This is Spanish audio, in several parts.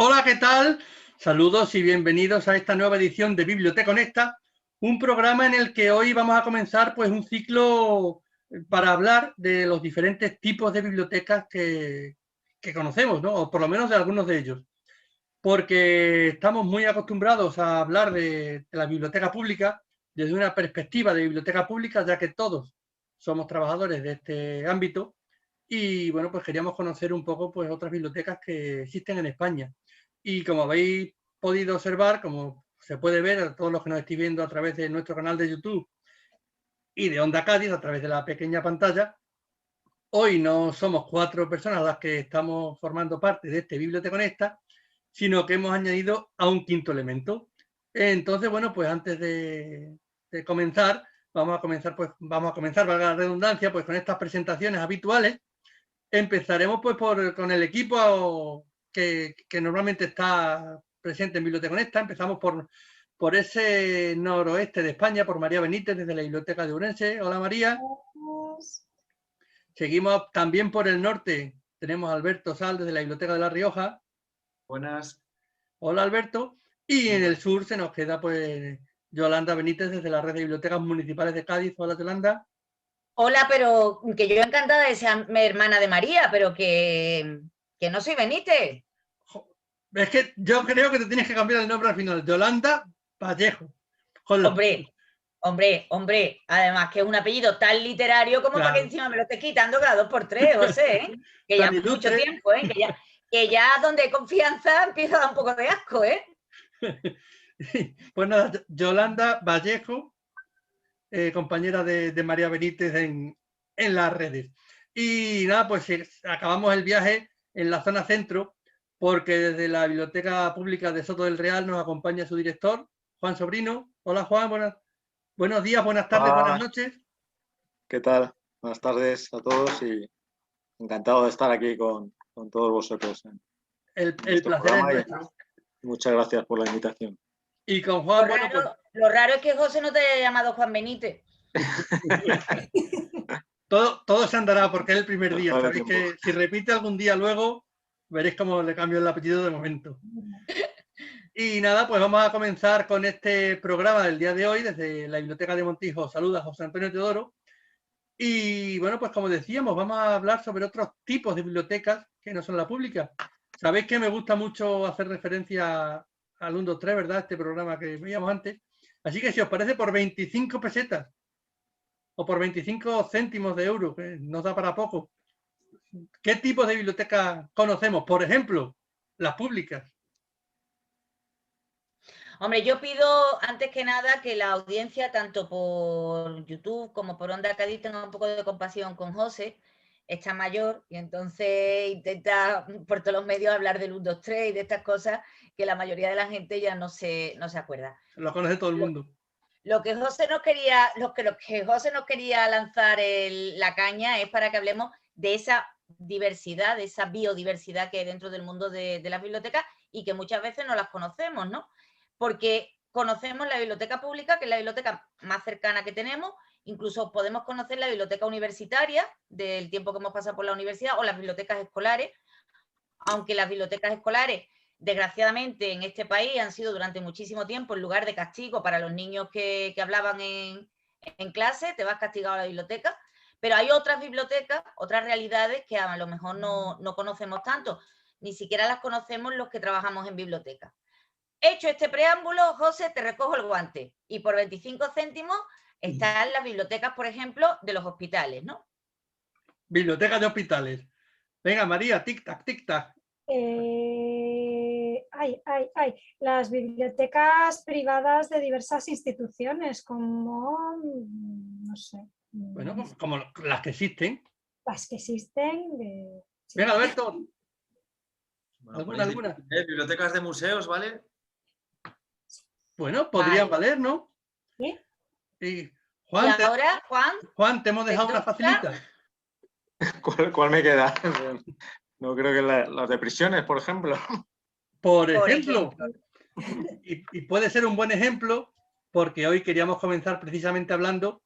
Hola, ¿qué tal? Saludos y bienvenidos a esta nueva edición de Biblioteca Conecta, un programa en el que hoy vamos a comenzar pues un ciclo para hablar de los diferentes tipos de bibliotecas que conocemos, ¿no? O por lo menos de algunos de ellos. Porque estamos muy acostumbrados a hablar de la biblioteca pública desde una perspectiva de biblioteca pública, ya que todos somos trabajadores de este ámbito y bueno, pues queríamos conocer un poco pues otras bibliotecas que existen en España. Y como habéis podido observar, como se puede ver a todos los que nos estéis viendo a través de nuestro canal de YouTube y de Onda Cádiz, a través de la pequeña pantalla, hoy no somos 4 personas las que estamos formando parte de este Biblioteconecta, sino que hemos añadido a un quinto elemento. Entonces, bueno, pues antes de comenzar, vamos a comenzar, valga la redundancia, pues con estas presentaciones habituales. Empezaremos pues con el equipo que normalmente está presente en Biblioteca Conecta. Empezamos por ese noroeste de España, por María Benítez, desde la Biblioteca de Ourense. Hola, María. Seguimos también por el norte. Tenemos a Alberto Sal, desde la Biblioteca de La Rioja. Buenas. Hola, Alberto. Y en el sur se nos queda pues Yolanda Benítez, desde la Red de Bibliotecas Municipales de Cádiz. Hola, Yolanda. Hola, pero que yo encantada de ser hermana de María, pero que no soy Benítez. Es que yo creo que te tienes que cambiar el nombre al final. Yolanda Vallejo. Hombre, además que es un apellido tan literario como para que encima me lo estés quitando cada 2 por 3, José, ¿eh? Que ya hace mucho tiempo, ¿eh? Que ya donde hay confianza empieza a dar un poco de asco, ¿eh? Pues nada, Yolanda Vallejo, compañera de María Benítez en las redes. Y nada, pues acabamos el viaje en la zona centro, porque desde la Biblioteca Pública de Soto del Real nos acompaña su director, Juan Sobrino. Hola, Juan, buenos días, buenas tardes, buenas noches. ¿Qué tal? Buenas tardes a todos y encantado de estar aquí con todos vosotros. El placer es nuestro. Muchas gracias por la invitación. Y con Juan, lo raro es que José no te haya llamado Juan Benítez. todo se andará porque es el primer día. Sabéis que si repite algún día luego, veréis cómo le cambio el apellido de momento. Y nada, pues vamos a comenzar con este programa del día de hoy desde la Biblioteca de Montijo. Saluda José Antonio Teodoro. Y bueno, pues como decíamos, vamos a hablar sobre otros tipos de bibliotecas que no son la pública. Sabéis que me gusta mucho hacer referencia al 1, 2, 3, ¿verdad? Este programa que veíamos antes. Así que si os parece, por 25 pesetas o por 25 céntimos de euro, que nos da para poco, ¿qué tipos de bibliotecas conocemos? Por ejemplo, las públicas. Hombre, yo pido antes que nada que la audiencia, tanto por YouTube como por Onda Cádiz, tenga un poco de compasión con José. Está mayor y entonces intenta por todos los medios hablar del 1, 2, 3 y de estas cosas que la mayoría de la gente ya no se acuerda. Lo conoce todo el mundo. Lo que José nos quería lanzar la caña es para que hablemos de esa diversidad, de esa biodiversidad que hay dentro del mundo de las bibliotecas y que muchas veces no las conocemos, ¿no? Porque conocemos la biblioteca pública, que es la biblioteca más cercana que tenemos, incluso podemos conocer la biblioteca universitaria del tiempo que hemos pasado por la universidad o las bibliotecas escolares, aunque las bibliotecas escolares, desgraciadamente, en este país han sido durante muchísimo tiempo el lugar de castigo para los niños que hablaban en clase, te vas castigado a la biblioteca, pero hay otras bibliotecas, otras realidades que a lo mejor no conocemos tanto, ni siquiera las conocemos los que trabajamos en bibliotecas. Hecho este preámbulo, José, te recojo el guante. Y por 25 céntimos están las bibliotecas, por ejemplo, de los hospitales, ¿no? Bibliotecas de hospitales. Venga, María, tic-tac, tic-tac. Las bibliotecas privadas de diversas instituciones, como, no sé. Bueno, como las que existen. Las que existen. Sí. Venga, Alberto. Bueno, ¿Alguna? Bibliotecas de museos, ¿vale? Bueno, podrían valer, ¿no? ¿Sí? Y Juan, ¿y ahora, Juan, te hemos dejado una facilita. ¿Cuál me queda? No creo que las de prisiones, por ejemplo. Por ejemplo. Y puede ser un buen ejemplo porque hoy queríamos comenzar precisamente hablando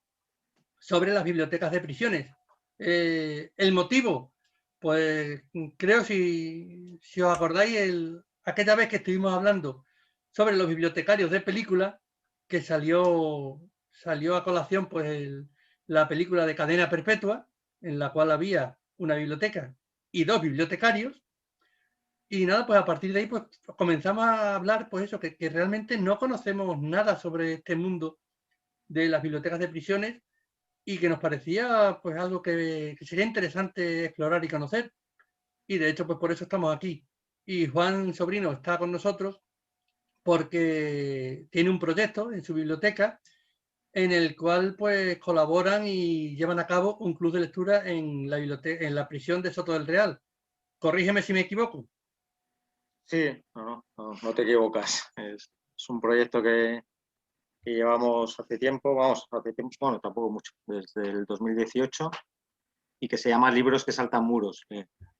sobre las bibliotecas de prisiones. El motivo, pues creo si os acordáis, aquella vez que estuvimos hablando sobre los bibliotecarios de películas, que salió a colación pues la película de Cadena Perpetua, en la cual había una biblioteca y 2 bibliotecarios. Y nada, pues a partir de ahí pues comenzamos a hablar, pues eso, que realmente no conocemos nada sobre este mundo de las bibliotecas de prisiones y que nos parecía pues algo que sería interesante explorar y conocer. Y de hecho, pues por eso estamos aquí. Y Juan Sobrino está con nosotros porque tiene un proyecto en su biblioteca en el cual pues colaboran y llevan a cabo un club de lectura en la biblioteca, en la prisión de Soto del Real. Corrígeme si me equivoco. Sí, no te equivocas. Es un proyecto que llevamos hace tiempo, bueno, tampoco mucho, desde el 2018, y que se llama Libros que saltan muros.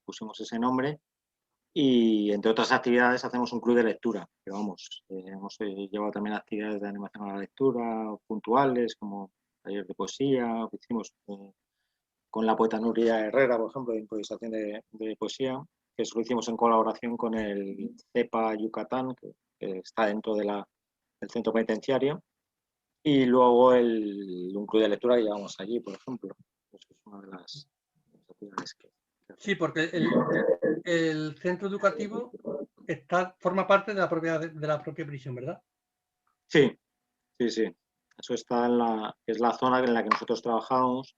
Pusimos ese nombre y, entre otras actividades, hacemos un club de lectura. Pero vamos, hemos llevado también actividades de animación a la lectura puntuales, como taller de poesía, que hicimos con la poeta Nuria Herrera, por ejemplo, de improvisación de poesía, que eso lo hicimos en colaboración con el CEPA Yucatán, que está dentro del centro penitenciario, y luego un club de lectura que llevamos allí, por ejemplo. Eso es una de las actividades que Sí, porque el centro educativo forma parte de la propia prisión, ¿verdad? Sí. Eso está es la zona en la que nosotros trabajamos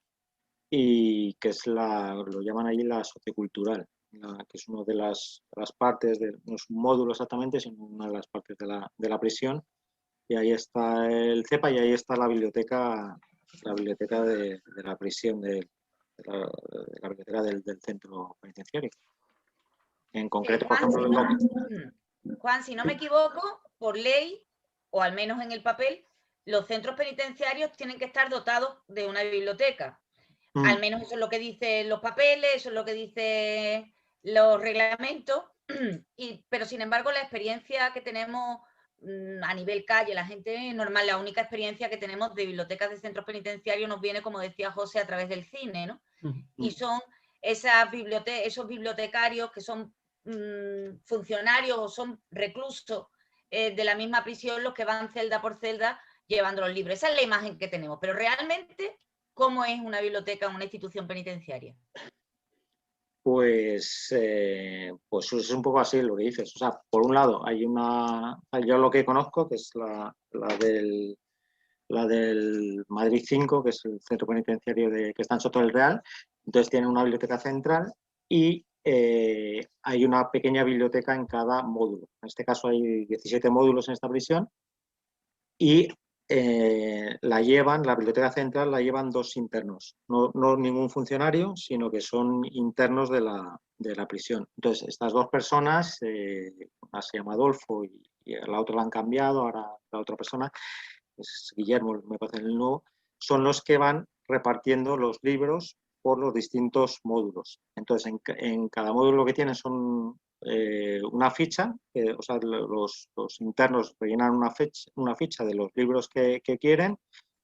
y que es lo llaman allí la sociocultural, que es una de las partes, no es un módulo exactamente, sino una de las partes de la prisión. Y ahí está el CEPA y ahí está la biblioteca de la prisión, de la biblioteca del centro penitenciario. En concreto, por ejemplo, Juan, si no me equivoco, por ley, o al menos en el papel, los centros penitenciarios tienen que estar dotados de una biblioteca. Al menos eso es lo que dicen los papeles, eso es lo que dicen los reglamentos, pero sin embargo la experiencia que tenemos a nivel calle, la gente normal, la única experiencia que tenemos de bibliotecas de centros penitenciarios nos viene, como decía José, a través del cine, ¿no? Y son esos bibliotecarios que son funcionarios o son reclusos de la misma prisión los que van celda por celda llevando los libros. Esa es la imagen que tenemos, pero realmente, ¿cómo es una biblioteca en una institución penitenciaria? Pues es un poco así lo que dices. O sea, por un lado hay yo lo que conozco, que es la del Madrid 5, que es el centro penitenciario que está en Soto del Real. Entonces tiene una biblioteca central y hay una pequeña biblioteca en cada módulo. En este caso hay 17 módulos en esta prisión y la biblioteca central la llevan 2 internos, no ningún funcionario, sino que son internos de la prisión. Entonces, estas 2 personas, una se llama Adolfo y la otra la han cambiado, ahora la otra persona, es Guillermo, me parece el nuevo, son los que van repartiendo los libros por los distintos módulos. Entonces, en cada módulo que tienen son una ficha, o sea, los internos rellenan una ficha de los libros que quieren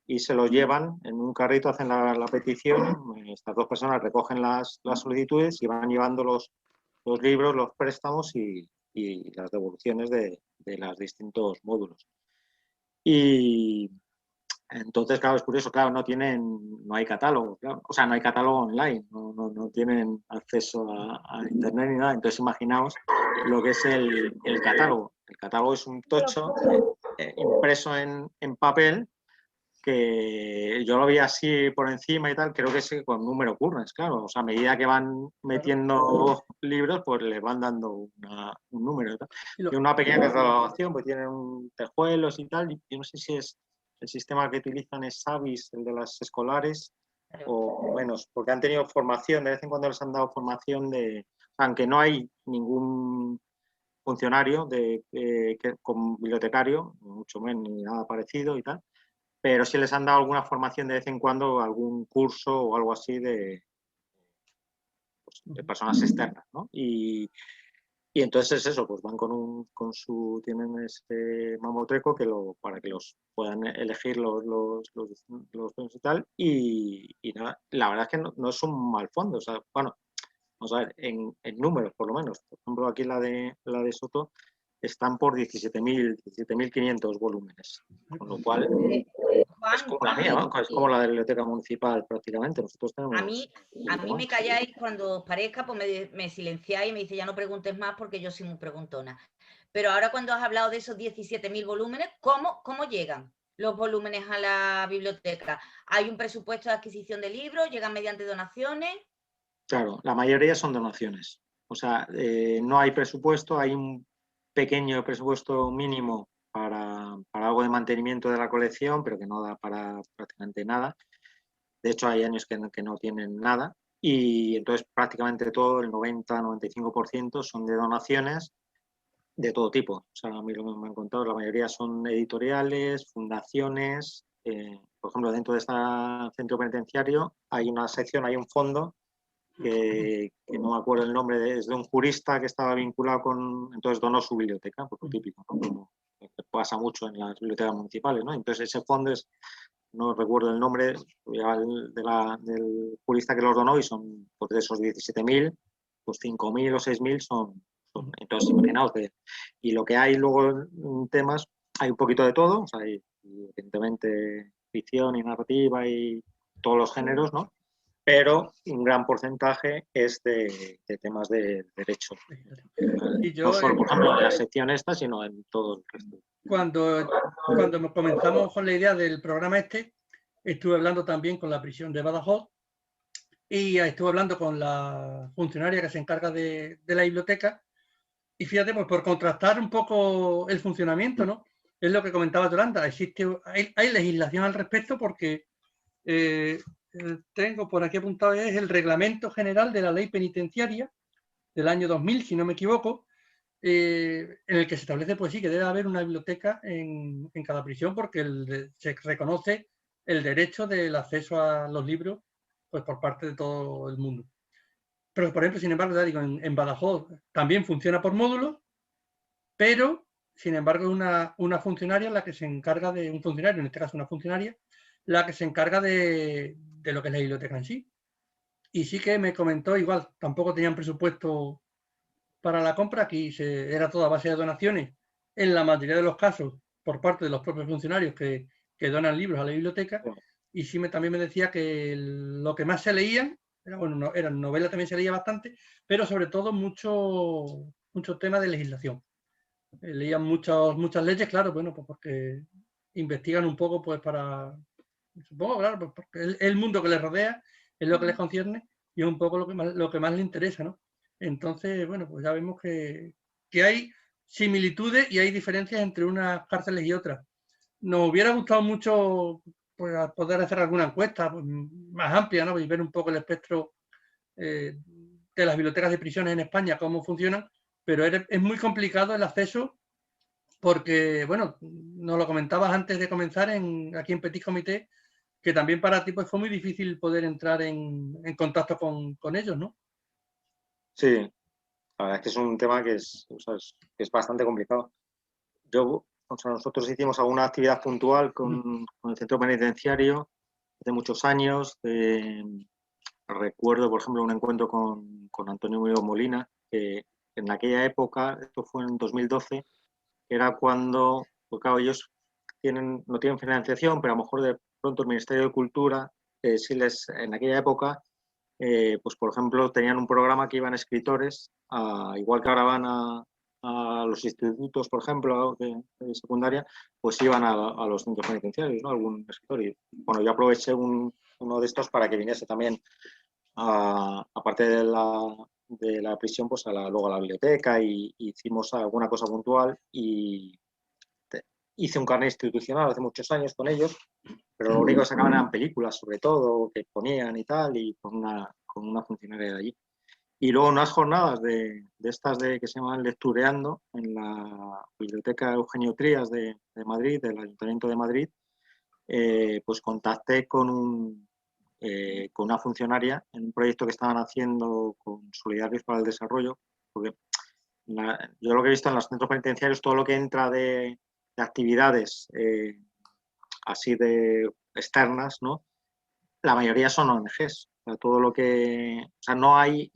y se los llevan en un carrito, hacen la petición, estas 2 personas recogen las solicitudes y van llevando los libros, los préstamos y las devoluciones de los distintos módulos. Y entonces, claro, es curioso, claro, no hay catálogo, claro. O sea, no hay catálogo online, no tienen acceso a internet ni nada. Entonces, imaginaos lo que es el catálogo. El catálogo es un tocho impreso en papel, que yo lo vi así por encima y tal, creo que es con número currens, claro. O sea, a medida que van metiendo libros, pues les van dando un número y tal. Y una pequeña catalogación, pues tienen tejuelos y tal. Yo no sé si es el sistema que utilizan es Savis, el de las escolares, o menos, porque han tenido formación, de vez en cuando les han dado formación aunque no hay ningún funcionario con bibliotecario, mucho menos ni nada parecido y tal, pero sí les han dado alguna formación de vez en cuando, algún curso o algo así de personas externas, ¿no? Y entonces es eso, pues van tienen este mamotreco para que los puedan elegir los y tal, y nada, la verdad es que no es un mal fondo, o sea, bueno, vamos a ver, en números por lo menos, por ejemplo aquí la de Soto, están por 17.500 volúmenes, con lo cual Juan, es como la mía, ¿no? Es como la de la biblioteca municipal prácticamente. Nosotros tenemos... a mí me calláis cuando os parezca, pues me silenciáis y me dice ya no preguntes más porque yo soy muy preguntona. Pero ahora cuando has hablado de esos 17.000 volúmenes, ¿cómo llegan los volúmenes a la biblioteca? ¿Hay un presupuesto de adquisición de libros? ¿Llegan mediante donaciones? Claro, la mayoría son donaciones. O sea, no hay presupuesto, hay un pequeño presupuesto mínimo para algo de mantenimiento de la colección, pero que no da para prácticamente nada. De hecho, hay años que no tienen nada. Y entonces prácticamente todo, el 90-95% son de donaciones de todo tipo. O sea, a mí lo que me han contado, la mayoría son editoriales, fundaciones. Por ejemplo, dentro de este centro penitenciario hay una sección, hay un fondo que no me acuerdo el nombre, es de un jurista que estaba vinculado con, entonces donó su biblioteca, por lo típico, ¿no? Como pasa mucho en las bibliotecas municipales, ¿no? Entonces ese fondo es, no recuerdo el nombre, del jurista que los donó y son, pues de esos 17.000, pues 5.000 o 6.000 son, entonces imaginaos y lo que hay luego en temas, hay un poquito de todo, o sea, hay evidentemente ficción y narrativa y todos los géneros, ¿no? Pero un gran porcentaje es de temas de derecho. No solo, por ejemplo, en la sección esta, sino en todo el resto. Cuando comenzamos con la idea del programa estuve hablando también con la prisión de Badajoz y estuve hablando con la funcionaria que se encarga de la biblioteca y fíjate, pues por contrastar un poco el funcionamiento, ¿no? Es lo que comentaba Yolanda, hay legislación al respecto porque tengo por aquí apuntado, es el Reglamento General de la Ley Penitenciaria del año 2000, si no me equivoco, en el que se establece, pues sí, que debe haber una biblioteca en cada prisión porque se reconoce el derecho del acceso a los libros pues por parte de todo el mundo. Pero, por ejemplo, sin embargo, ya digo, en Badajoz también funciona por módulos, pero, sin embargo, es una funcionaria la que se encarga de, un funcionario, en este caso una funcionaria, la que se encarga de lo que es la biblioteca en sí. Y sí que me comentó, igual, tampoco tenían presupuesto para la compra, aquí era toda a base de donaciones, en la mayoría de los casos, por parte de los propios funcionarios que donan libros a la biblioteca, y sí también me decía que lo que más se leían, eran novelas, también se leía bastante, pero sobre todo mucho tema de legislación. Leían muchas leyes, claro, bueno, pues porque investigan un poco, pues supongo, claro, pues porque el mundo que les rodea es lo que les concierne y es un poco lo que más les interesa, ¿no? Entonces, bueno, pues ya vemos que hay similitudes y hay diferencias entre unas cárceles y otras. Nos hubiera gustado mucho pues, poder hacer alguna encuesta pues, más amplia, ¿no? Y ver un poco el espectro de las bibliotecas de prisiones en España, cómo funcionan, pero es muy complicado el acceso porque, bueno, nos lo comentabas antes de comenzar aquí en Petit Comité, que también para ti pues, fue muy difícil poder entrar en contacto con ellos, ¿no? Sí, la verdad es que es un tema que es bastante complicado. Nosotros hicimos alguna actividad puntual con el centro penitenciario hace muchos años. Recuerdo, por ejemplo, un encuentro con Antonio Muñoz Molina, que en aquella época, esto fue en 2012, era cuando, pues claro, ellos no tienen financiación, pero a lo mejor de pronto el Ministerio de Cultura, en aquella época, pues por ejemplo, tenían un programa que iban escritores, igual que ahora van a los institutos, por ejemplo, de secundaria, pues iban a los centros penitenciarios, ¿no? Algún escritor. Y bueno, yo aproveché uno de estos para que viniese también, aparte de la prisión, pues luego a la biblioteca y hicimos alguna cosa puntual y hice un carnet institucional hace muchos años con ellos, pero lo único que sacaban eran películas, sobre todo, que ponían y tal, y con una funcionaria de allí. Y luego unas jornadas de estas que se llaman Lectureando en la Biblioteca Eugenio Trías de Madrid, del Ayuntamiento de Madrid, pues contacté con una funcionaria en un proyecto que estaban haciendo con Solidarios para el Desarrollo, porque yo lo que he visto en los centros penitenciarios, todo lo que entra de actividades así de externas, ¿no? La mayoría son ONGs. O sea, todo lo que, o sea, no hay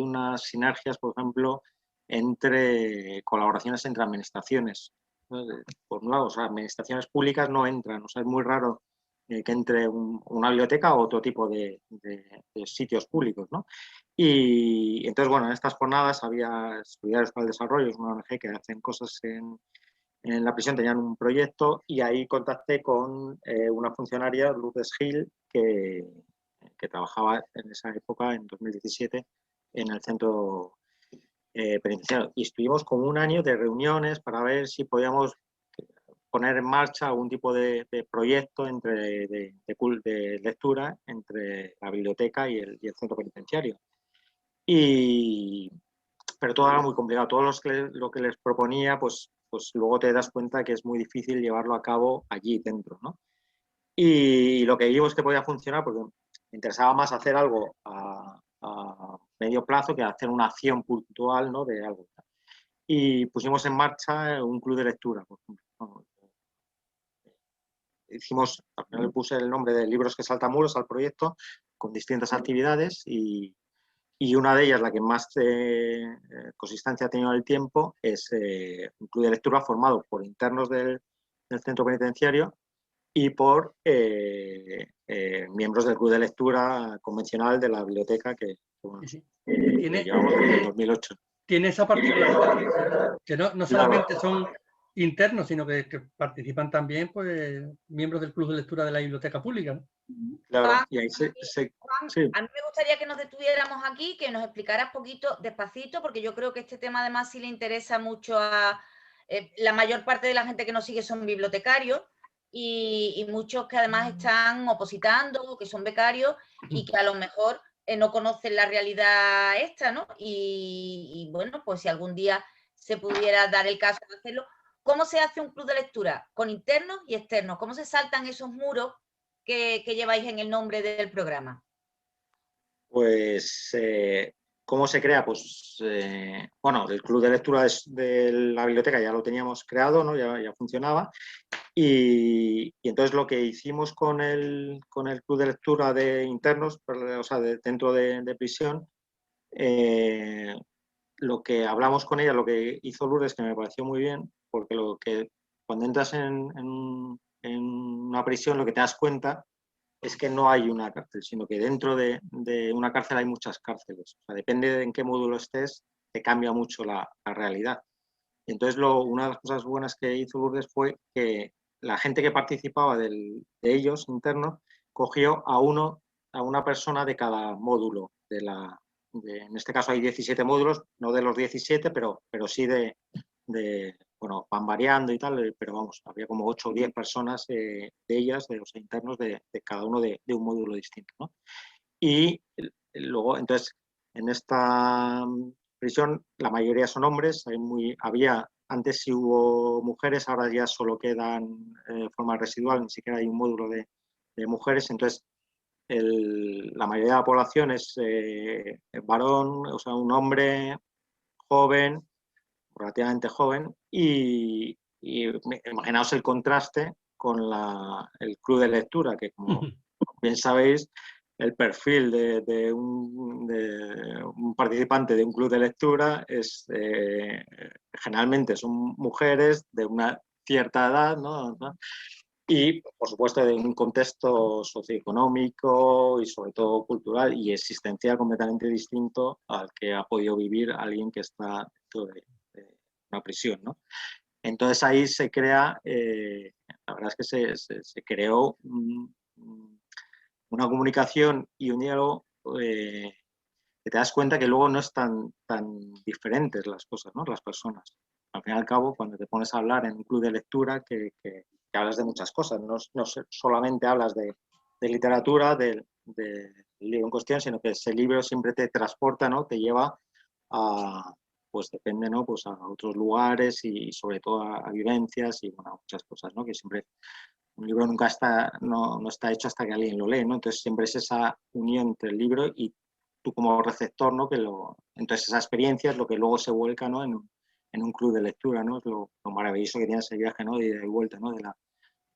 unas sinergias, por ejemplo, entre colaboraciones entre administraciones, ¿no? Por un lado, o sea, administraciones públicas no entran, o sea, es muy raro que entre una biblioteca o otro tipo de sitios públicos, ¿no? Y entonces, bueno, en estas jornadas había Estudiantes para el Desarrollo, es una ONG que hacen cosas en la prisión, tenían un proyecto y ahí contacté con una funcionaria, Lourdes Gil, que trabajaba en esa época, en 2017, en el centro penitenciario. Y estuvimos como un año de reuniones para ver si podíamos poner en marcha algún tipo de proyecto de lectura entre la biblioteca y el centro penitenciario. Pero todo era muy complicado. Todo lo que les proponía, pues luego te das cuenta que es muy difícil llevarlo a cabo allí dentro, ¿no? Y lo que vimos que podía funcionar, porque me interesaba más hacer algo a medio plazo que hacer una acción puntual, ¿no? De algo. Y pusimos en marcha un club de lectura, por ejemplo. Hicimos, al final le puse el nombre de Libros que saltan muros al proyecto, con distintas actividades y una de ellas, la que más consistencia ha tenido en el tiempo, es un club de lectura formado por internos del centro penitenciario y por miembros del club de lectura convencional de la biblioteca que llevamos desde 2008. Tiene esa particularidad, que no solamente son internos, sino que participan también pues, miembros del club de lectura de la biblioteca pública, ¿no? Claro, y ahí Juan, sí. A mí me gustaría que nos detuviéramos aquí, que nos explicaras poquito, despacito, porque yo creo que este tema además sí le interesa mucho a la mayor parte de la gente que nos sigue son bibliotecarios y muchos que además están opositando, que son becarios y que a lo mejor no conocen la realidad esta, ¿no? Y bueno, pues si algún día se pudiera dar el caso de hacerlo, ¿cómo se hace un club de lectura? Con internos y externos, ¿cómo se saltan esos muros que lleváis en el nombre del programa? Pues, ¿cómo se crea? Pues, bueno, el club de lectura de la biblioteca ya lo teníamos creado, ¿no? Ya funcionaba. Y entonces lo que hicimos con el club de lectura de internos, o sea, dentro de prisión, lo que hablamos con ella, lo que hizo Lourdes, que me pareció muy bien, porque cuando entras en una prisión, lo que te das cuenta es que no hay una cárcel, sino que dentro de una cárcel hay muchas cárceles. O sea, depende de en qué módulo estés, te cambia mucho la realidad. Entonces, una de las cosas buenas que hizo Lourdes fue que la gente que participaba de ellos internos cogió a una persona de cada módulo. En este caso hay 17 módulos, no de los 17, pero sí bueno, van variando y tal, pero vamos, había como 8 o 10 personas de ellas, de los internos, de cada uno de un módulo distinto, ¿no? Y luego, entonces, en esta prisión la mayoría son hombres, antes sí hubo mujeres, ahora ya solo quedan de forma residual, ni siquiera hay un módulo de mujeres, entonces la mayoría de la población es varón, o sea, un hombre joven, relativamente joven, y imaginaos el contraste con el club de lectura, que como bien sabéis, el perfil de un participante de un club de lectura es generalmente son mujeres de una cierta edad, ¿no? Y, por supuesto, de un contexto socioeconómico y, sobre todo, cultural y existencial completamente distinto al que ha podido vivir alguien que está dentro de una prisión, ¿no? Entonces, ahí se crea, la verdad es que se creó una comunicación y un diálogo que te das cuenta que luego no es tan diferentes las cosas, ¿no? Las personas. Al fin y al cabo, cuando te pones a hablar en un club de lectura, que hablas de muchas cosas, no solamente hablas de literatura, del libro en cuestión, sino que ese libro siempre te transporta, ¿no? Te lleva a, pues depende, ¿no? Pues a otros lugares y sobre todo a vivencias y, bueno, a muchas cosas, ¿no? Que siempre un libro nunca no está hecho hasta que alguien lo lee, ¿no? Entonces siempre es esa unión entre el libro y tú como receptor, ¿no? Entonces esa experiencia es lo que luego se vuelca, ¿no? En un club de lectura, ¿no? Es lo maravilloso que tiene ese viaje, ¿no? De ida y vuelta, ¿no?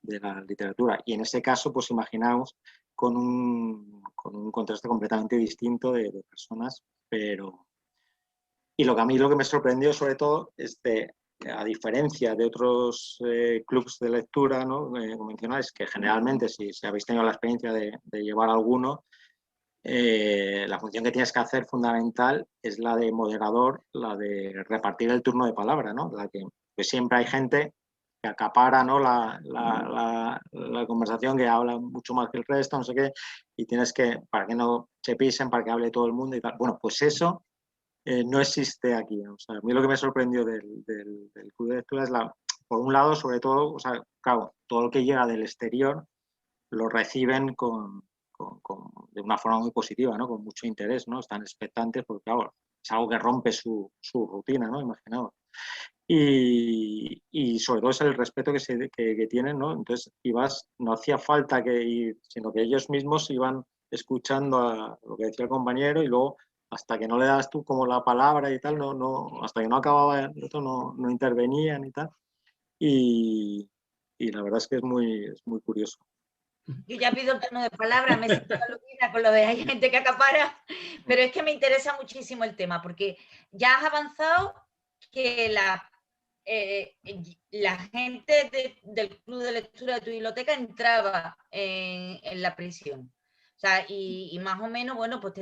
De la literatura. Y en ese caso, pues imaginaos con un contraste completamente distinto de personas, pero Y lo que a mí lo que me sorprendió sobre todo es a diferencia de otros clubs de lectura, ¿no? Convencionales, que generalmente si habéis tenido la experiencia de llevar alguno, la función que tienes que hacer fundamental es la de moderador, la de repartir el turno de palabra, ¿no? La que siempre hay gente que acapara, ¿no? la conversación, que habla mucho más que el resto, no sé qué, y tienes que, para que no se pisen, para que hable todo el mundo y tal. Bueno, pues eso no existe aquí. O sea, a mí lo que me sorprendió del club de lectura es, por un lado, sobre todo, o sea, claro, todo lo que llega del exterior lo reciben de una forma muy positiva, ¿no? Con mucho interés, ¿no? Están expectantes porque, claro, es algo que rompe su rutina, ¿no? Imaginaos. Y sobre todo es el respeto que tienen, ¿no? Entonces no hacía falta que ir, sino que ellos mismos iban escuchando a lo que decía el compañero y luego hasta que no le das tú como la palabra y tal, hasta que no acababa el otro no intervenían y tal. Y la verdad es que es muy curioso. Yo ya pido el turno de palabra, me siento alucina con lo de hay gente que acapara, pero es que me interesa muchísimo el tema, porque ya has avanzado que la gente del club de lectura de tu biblioteca entraba en la prisión. O sea, y más o menos, bueno, pues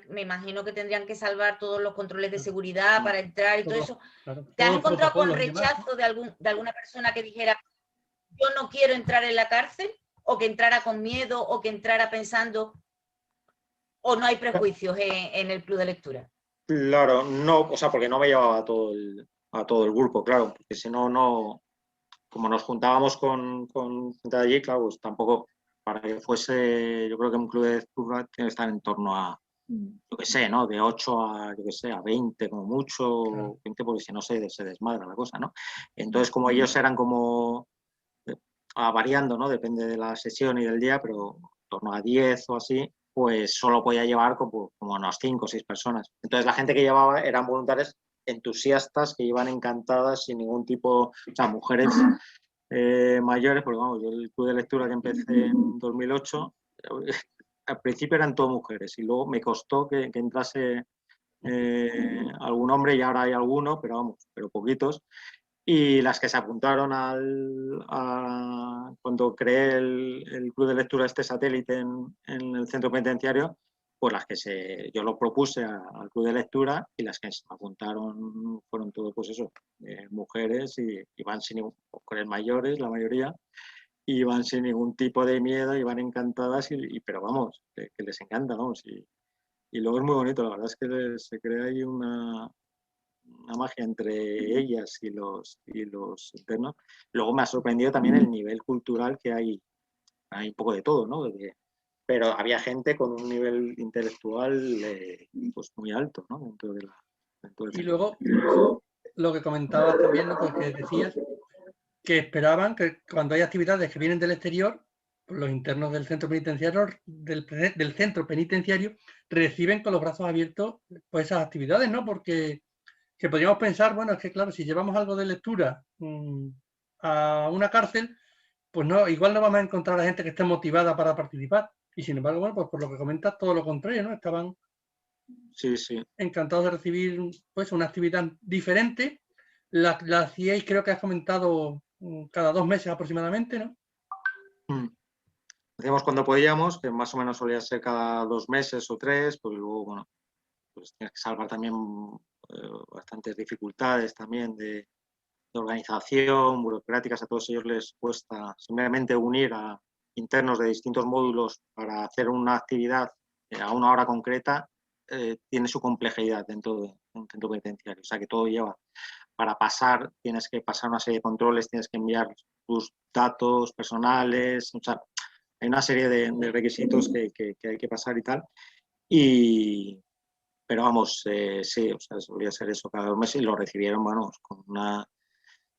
me imagino que tendrían que salvar todos los controles de seguridad para entrar y todo eso. Claro, ¿Te has encontrado con rechazo de alguna persona que dijera, yo no quiero entrar en la cárcel, o que entrara con miedo, o que entrara pensando, o no hay prejuicios en el club de lectura? Claro, no, o sea, porque no me llevaba a todo el grupo, claro, porque si no, como nos juntábamos con gente de allí, claro, pues tampoco, para que fuese, yo creo que un club de lectura tiene que estar en torno a, yo qué sé, ¿no? De 8 a, yo qué sé, a 20 como mucho, claro. 20, porque si no se desmadra la cosa, ¿no? Entonces, como ellos eran como variando, ¿no? Depende de la sesión y del día, pero en torno a 10 o así, pues solo podía llevar como unos 5 o 6 personas. Entonces la gente que llevaba eran voluntarios entusiastas que iban encantadas sin ningún tipo, o sea, mujeres mayores, porque vamos, yo el club de lectura que empecé en 2008, al principio eran todas mujeres y luego me costó que entrase algún hombre y ahora hay alguno, pero vamos, pero poquitos. Y las que se apuntaron cuando creé el club de lectura satélite en el centro penitenciario, pues yo lo propuse al club de lectura y las que se apuntaron fueron todos, pues eso, mujeres y van mujeres mayores, la mayoría, y van sin ningún tipo de miedo y van encantadas, pero vamos, que les encanta, vamos. Y luego es muy bonito, la verdad es que se crea ahí una magia entre ellas y los internos. Luego me ha sorprendido también el nivel cultural que hay un poco de todo, ¿no? Pero había gente con un nivel intelectual pues muy alto, ¿no? Dentro del y luego, lo que comentabas también, ¿no? Pues que decías que esperaban que cuando hay actividades que vienen del exterior, pues los internos del centro penitenciario, del centro penitenciario reciben con los brazos abiertos pues esas actividades, ¿no? Porque que podríamos pensar, bueno, es que claro, si llevamos algo de lectura a una cárcel, pues no, igual no vamos a encontrar a gente que esté motivada para participar. Y sin embargo, bueno, pues por lo que comentas, todo lo contrario, ¿no? Estaban encantados de recibir pues una actividad diferente. La hacíais, creo que has comentado, cada 2 meses aproximadamente, ¿no? Hacíamos cuando podíamos, que más o menos solía ser cada 2 meses o 3, pues luego, bueno, pues tienes que salvar también bastantes dificultades también de organización, burocráticas. A todos ellos les cuesta simplemente unir a internos de distintos módulos para hacer una actividad a una hora concreta, tiene su complejidad dentro de un centro penitenciario. O sea que todo lleva, para pasar, tienes que pasar una serie de controles, tienes que enviar tus datos personales, o sea, hay una serie de requisitos que hay que pasar y tal. Pero vamos, sí, o sea, solía ser eso cada 2 meses y lo recibieron, bueno, con una...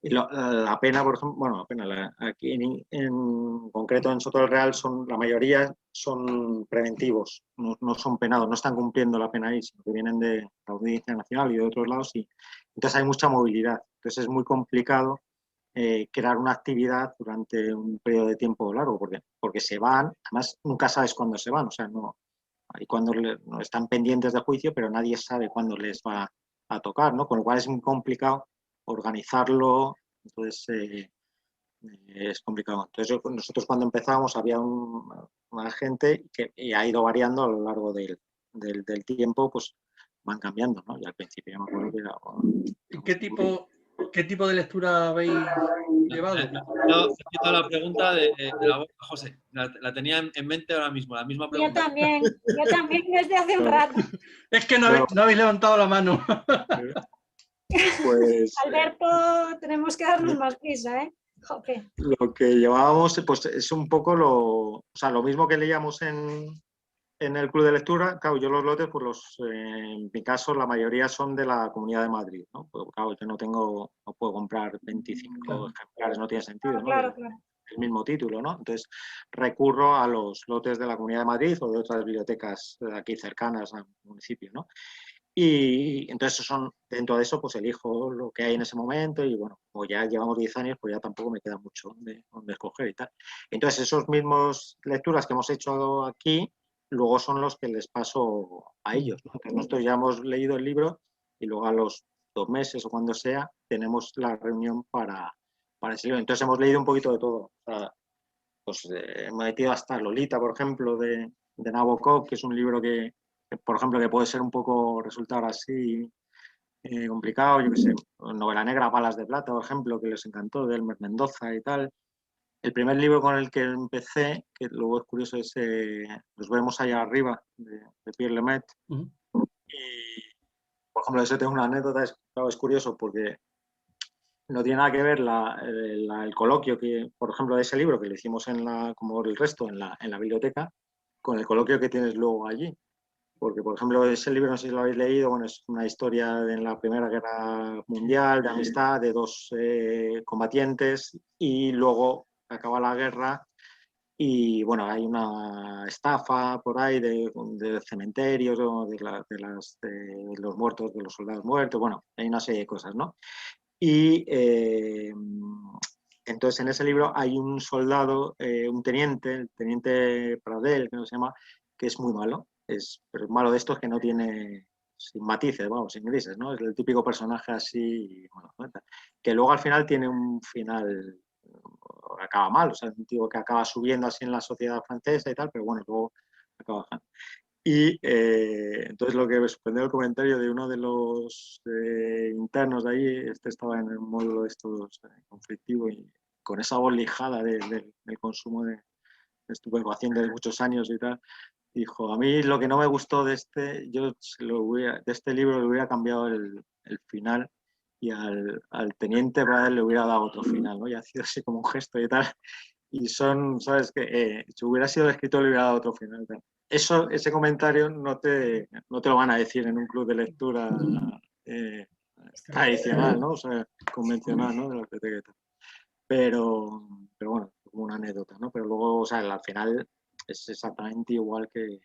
La pena, por ejemplo, bueno, la pena, aquí en concreto en Soto del Real la mayoría son preventivos, no son penados, no están cumpliendo la pena ahí, sino que vienen de la Audiencia Nacional y de otros lados, y entonces hay mucha movilidad. Entonces es muy complicado crear una actividad durante un periodo de tiempo largo, porque se van, además nunca sabes cuándo se van, o sea, no, y cuando están pendientes de juicio, pero nadie sabe cuándo les va a tocar, ¿no? Con lo cual es muy complicado organizarlo, entonces es complicado. Entonces nosotros cuando empezamos había una gente que ha ido variando a lo largo del tiempo, pues van cambiando, ¿no? Y al principio yo me acuerdo que era... ¿Qué tipo de lectura habéis llevado? Yo entiendo la pregunta de la boca, José. La tenía en mente ahora mismo, la misma pregunta. Yo también desde hace un rato. Es que no habéis levantado la mano. Pues, Alberto, tenemos que darnos más prisa, ¿eh? Jope. Lo que llevábamos pues, es un poco lo mismo que leíamos en el club de lectura. Claro, yo los lotes, pues en mi caso, la mayoría son de la Comunidad de Madrid, ¿no? Pues, claro, yo no puedo comprar 25 ejemplares, no tiene sentido, ¿no? Claro. El mismo título, ¿no? Entonces recurro a los lotes de la Comunidad de Madrid o de otras bibliotecas aquí cercanas al municipio, ¿no? Y entonces dentro de eso pues elijo lo que hay en ese momento y bueno, como ya llevamos 10 años, pues ya tampoco me queda mucho donde escoger y tal. Entonces esos mismos lecturas que hemos hecho aquí, luego son los que les paso a ellos, ¿no? Entonces nosotros ya hemos leído el libro y luego a los 2 meses o cuando sea, tenemos la reunión para ese libro. Entonces hemos leído un poquito de todo. O sea, pues hemos metido hasta Lolita, por ejemplo, de Nabokov, que es un libro que, por ejemplo, que puede ser un poco resultar así complicado, yo qué sé, Novela Negra, Balas de Plata, por ejemplo, que les encantó, de Elmer Mendoza y tal. El primer libro con el que empecé, que luego es curioso, es Los vemos allá arriba, de Pierre Lemaitre. Y, por ejemplo, ese tengo una anécdota, es curioso porque no tiene nada que ver el coloquio que, por ejemplo, de ese libro que le hicimos como el resto en la biblioteca, con el coloquio que tienes luego allí. Porque, por ejemplo, ese libro, no sé si lo habéis leído, bueno, es una historia en la Primera Guerra Mundial, de amistad, de dos combatientes, y luego acaba la guerra y, bueno, hay una estafa por ahí de cementerios, de los muertos, de los soldados muertos, bueno, hay una serie de cosas, ¿no? Y entonces en ese libro hay un soldado, un teniente, el teniente Pradel, que no se llama, que es muy malo. Pero es malo de estos que no tiene, sin matices, vamos, sin grises, ¿no? Es el típico personaje así, bueno, que luego al final tiene un final, acaba mal, o sea, es un tipo que acaba subiendo así en la sociedad francesa y tal, pero bueno, luego acaba bajando. Y entonces lo que me sorprendió el comentario de uno de los internos de ahí, estaba en el módulo de estos conflictivo y con esa voz lijada del consumo de estupefacientes de muchos años y tal, dijo, a mí lo que no me gustó de este libro le hubiera cambiado el final y al teniente Pradel le hubiera dado otro final, ¿no? Y ha sido así como un gesto y tal. Y ¿sabes? Que si hubiera sido el escritor le hubiera dado otro final. Ese comentario no te lo van a decir en un club de lectura tradicional, ¿no? O sea, convencional, ¿no? De la biblioteca. Pero bueno, como una anécdota, ¿no? Pero luego, o sea, al final es exactamente igual que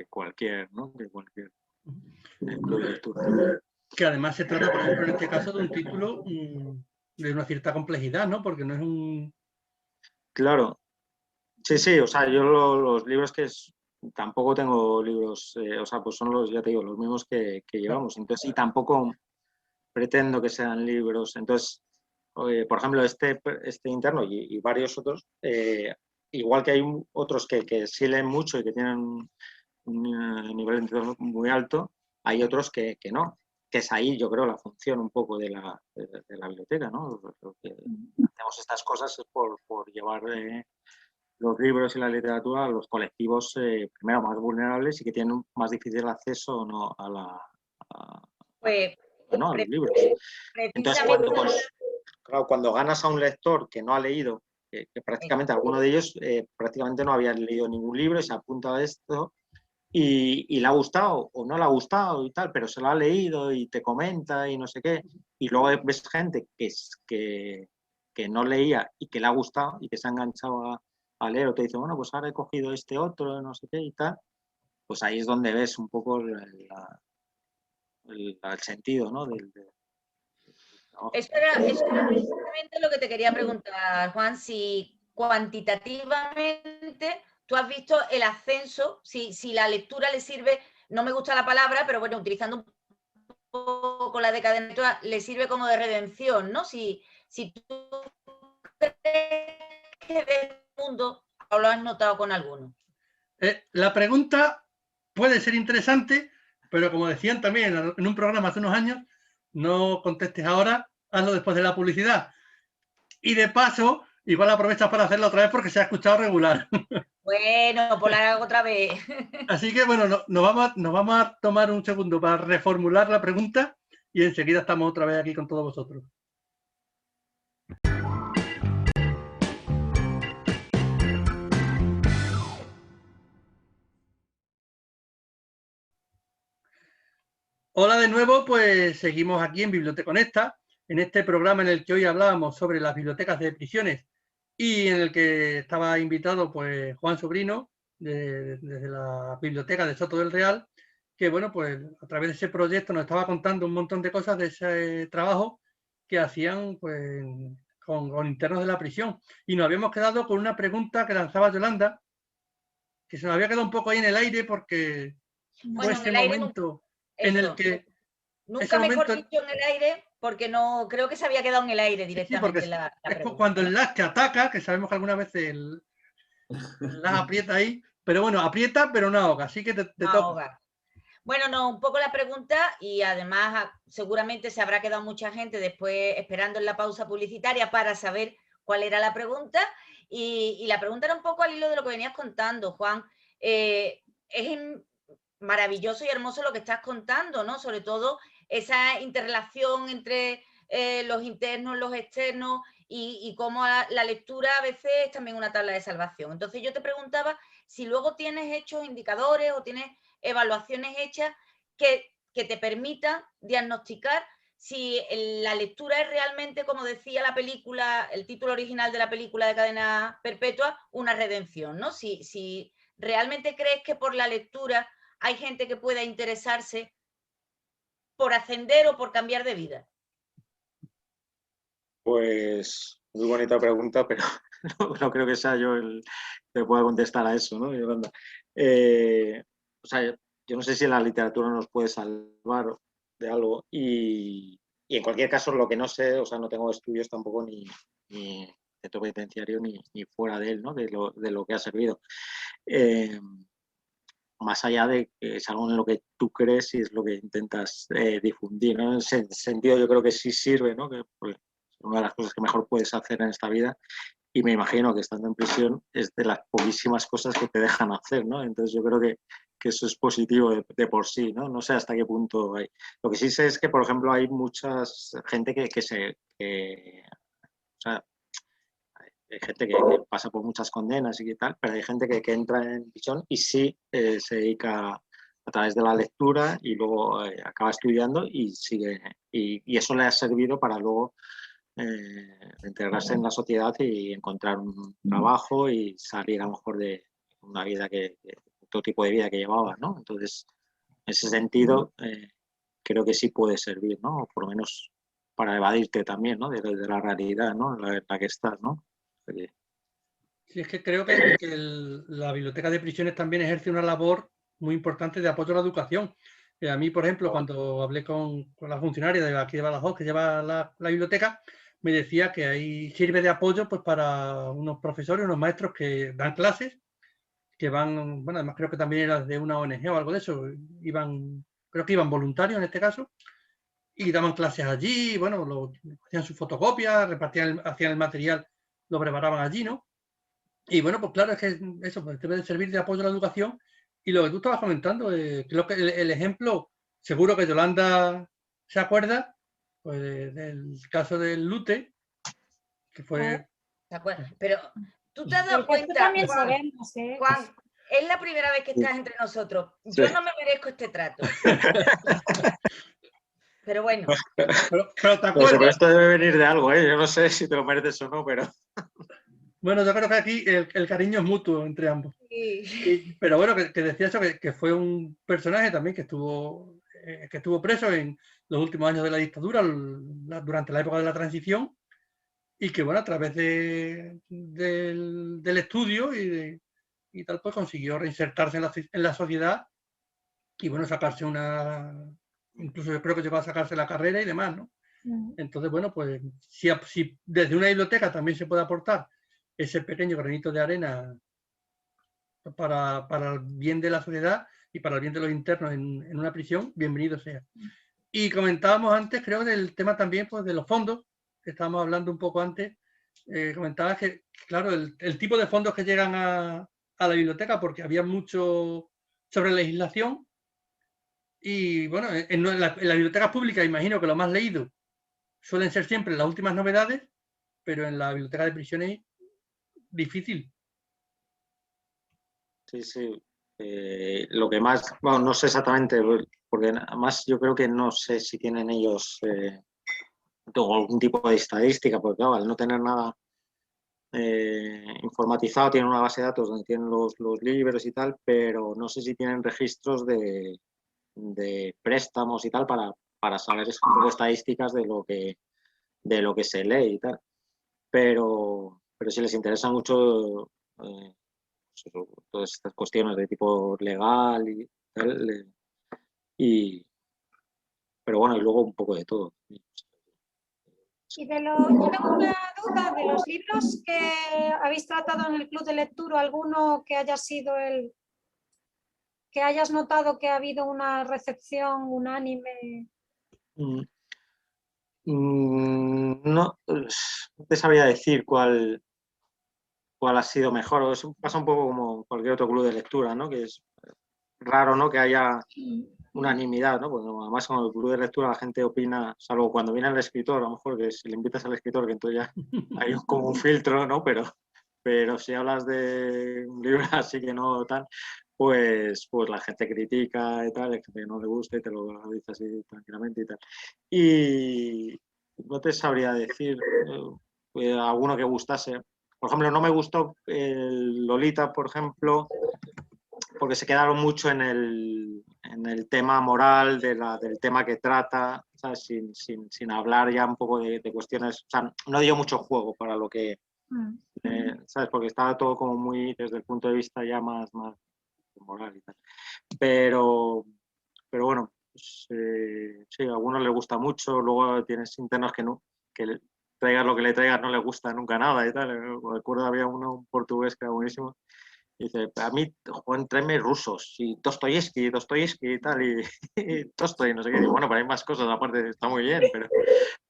cualquier, ¿no? Que cualquier club de lectura. Que además se trata, por ejemplo, en este caso, de un título de una cierta complejidad, ¿no? Porque no es un... Claro. Sí, o sea, yo los libros tampoco tengo libros, o sea, pues son ya te digo, los mismos que llevamos. Entonces, y tampoco pretendo que sean libros. Entonces, por ejemplo, este interno y varios otros, igual que hay otros que sí leen mucho y que tienen un nivel de muy alto, hay otros que no, que es ahí yo creo la función un poco de la biblioteca, ¿no? Lo que hacemos estas cosas es por llevar los libros y la literatura a los colectivos primero más vulnerables y que tienen más difícil acceso o no a los libros. Entonces cuando ganas a un lector que no ha leído, que prácticamente alguno de ellos prácticamente no había leído ningún libro y se apunta a esto y le ha gustado o no le ha gustado y tal, pero se lo ha leído y te comenta y no sé qué, y luego ves gente que no leía y que le ha gustado y que se ha enganchado a leer o te dice, bueno, pues ahora he cogido este otro, no sé qué y tal, pues ahí es donde ves un poco el sentido, ¿no? Eso era precisamente lo que te quería preguntar, Juan, si cuantitativamente tú has visto el ascenso, si la lectura le sirve, no me gusta la palabra, pero bueno, utilizando un poco la década de le sirve como de redención, ¿no? Si tú crees que del mundo o lo has notado con alguno. La pregunta puede ser interesante, pero como decían también en un programa hace unos años, no contestes ahora, hazlo después de la publicidad. Y de paso, igual aprovechas para hacerlo otra vez porque se ha escuchado regular. Bueno, pues la hago otra vez. Así que bueno, nos vamos a tomar un segundo para reformular la pregunta y enseguida estamos otra vez aquí con todos vosotros. Hola de nuevo, pues seguimos aquí en Biblioteconecta, en este programa en el que hoy hablábamos sobre las bibliotecas de prisiones y en el que estaba invitado pues Juan Sobrino desde la biblioteca de Soto del Real, que bueno, pues a través de ese proyecto nos estaba contando un montón de cosas de ese trabajo que hacían pues con internos de la prisión. Y nos habíamos quedado con una pregunta que lanzaba Yolanda, que se nos había quedado un poco ahí en el aire porque fue Bueno, en ese el aire momento en el que... Nunca mejor dicho en el aire, porque no creo que se había quedado en el aire Sí, directamente porque la es pregunta. cuando el lag te ataca, que sabemos que algunas veces el lag aprieta ahí, pero bueno, aprieta pero no ahoga, así que te toca. Ahoga. Bueno, no, un poco la pregunta y además seguramente se habrá quedado mucha gente después esperando en la pausa publicitaria para saber cuál era la pregunta y la pregunta era un poco al hilo de lo que venías contando, Juan. Es maravilloso y hermoso lo que estás contando, ¿no? Sobre todo esa interrelación entre los internos, los externos y cómo la lectura a veces es también una tabla de salvación. Entonces yo te preguntaba si luego tienes hechos indicadores o tienes evaluaciones hechas que te permitan diagnosticar si la lectura es realmente, como decía la película, el título original de la película de Cadena Perpetua, una redención, ¿no? Si realmente crees que por la lectura hay gente que pueda interesarse por ascender o por cambiar de vida. Pues muy bonita pregunta, pero no creo que sea yo el que pueda contestar a eso, ¿no, Yolanda? O sea, yo no sé si la literatura nos puede salvar de algo y en cualquier caso lo que no sé, o sea, no tengo estudios tampoco ni centro penitenciario ni fuera de él, ¿no? De lo que ha servido. Más allá de que es algo en lo que tú crees y es lo que intentas difundir, ¿no? En ese sentido yo creo que sí sirve, ¿no? Que pues, una de las cosas que mejor puedes hacer en esta vida y me imagino que estando en prisión es de las poquísimas cosas que te dejan hacer, ¿no? Entonces yo creo que eso es positivo de por sí, ¿no? No sé hasta qué punto hay. Lo que sí sé es que, por ejemplo, hay mucha gente que o sea, hay gente que pasa por muchas condenas y tal, pero hay gente que entra en prisión y sí se dedica a través de la lectura y luego acaba estudiando y sigue. Y eso le ha servido para luego integrarse en la sociedad y encontrar un trabajo y salir a lo mejor de una vida otro tipo de vida que llevaba, ¿no? Entonces, en ese sentido, creo que sí puede servir, ¿no? Por lo menos para evadirte también, ¿no? De la realidad, ¿no? En la que estás, ¿no? Sí, es que creo que la biblioteca de prisiones también ejerce una labor muy importante de apoyo a la educación. A mí, por ejemplo, cuando hablé con la funcionaria de aquí de Badajoz que lleva la biblioteca, me decía que ahí sirve de apoyo pues, para unos profesores, unos maestros que dan clases, que van, bueno, además creo que también eran de una ONG o algo de eso, creo que iban voluntarios en este caso, y daban clases allí, bueno, hacían sus fotocopias, hacían el material, lo preparaban allí, ¿no? Y bueno, pues claro, es que eso pues, debe de servir de apoyo a la educación. Y lo que tú estabas comentando, creo que el ejemplo, seguro que Yolanda se acuerda, pues del caso del Lute, que fue... ¿De acuerdo? Pero tú te has dado Porque tú cuenta, también Juan, sabemos, ¿eh? Juan, es la primera vez que estás entre nosotros. Yo no me merezco este trato. Pero bueno. Pero te Pero sobre acuerdas... esto debe venir de algo, ¿eh? Yo no sé si te lo mereces o no, pero... Bueno, yo creo que aquí el cariño es mutuo entre ambos. Sí. Pero bueno, que decía eso, que fue un personaje también que estuvo preso en los últimos años de la dictadura, durante la época de la transición, y que bueno, a través del estudio y tal, pues consiguió reinsertarse en la sociedad y bueno, sacarse incluso yo creo que llegó a sacarse la carrera y demás, ¿no? Mm. Entonces, bueno, pues si desde una biblioteca también se puede aportar ese pequeño granito de arena para el bien de la sociedad y para el bien de los internos en una prisión, bienvenido sea. Y comentábamos antes, creo, del tema también pues, de los fondos, que estábamos hablando un poco antes. Comentabas que, claro, el tipo de fondos que llegan a la biblioteca, porque había mucho sobre legislación. Y bueno, en las bibliotecas públicas imagino que lo más leído suelen ser siempre las últimas novedades, pero en la biblioteca de prisiones difícil. Sí, sí. Lo que más, bueno, no sé exactamente, porque además yo creo que no sé si tienen ellos algún tipo de estadística, porque claro, al no tener nada informatizado, tienen una base de datos donde tienen los libros y tal, pero no sé si tienen registros de préstamos y tal para saber un poco estadísticas de lo que se lee y tal. Pero si les interesa mucho todas estas cuestiones de tipo legal y tal, pero bueno, y luego un poco de todo. Yo tengo una duda de los libros que habéis tratado en el club de lectura, alguno que haya sido que hayas notado que ha habido una recepción unánime. No te sabría decir cuál ha sido mejor. Eso pasa un poco como cualquier otro club de lectura, ¿no? Que es raro, ¿no? Que haya unanimidad, ¿no? Porque además con el club de lectura la gente opina, salvo cuando viene el escritor, a lo mejor que si le invitas al escritor, que entonces ya hay como un filtro, ¿no? Pero si hablas de un libro así que no tal, pues la gente critica y tal, hay gente que no le gusta y te lo dice así tranquilamente y tal. Y no te sabría decir alguno que gustase. Por ejemplo, no me gustó el Lolita, por ejemplo, porque se quedaron mucho en el tema moral del tema que trata, ¿sabes? Sin hablar ya un poco de cuestiones, o sea, no dio mucho juego para lo que, ¿sabes? Porque estaba todo como muy desde el punto de vista ya más moral y tal. Pero bueno, pues, sí, a algunos les gusta mucho, luego tienes internos que traigas lo que le traigas no les gusta nunca nada y tal. Recuerdo había un portugués que era buenísimo. Y dice, a mí, Juan, tráeme rusos y Dostoyevsky y tal, y Tolstoy, no sé qué. Y digo, bueno, pero hay más cosas aparte, está muy bien,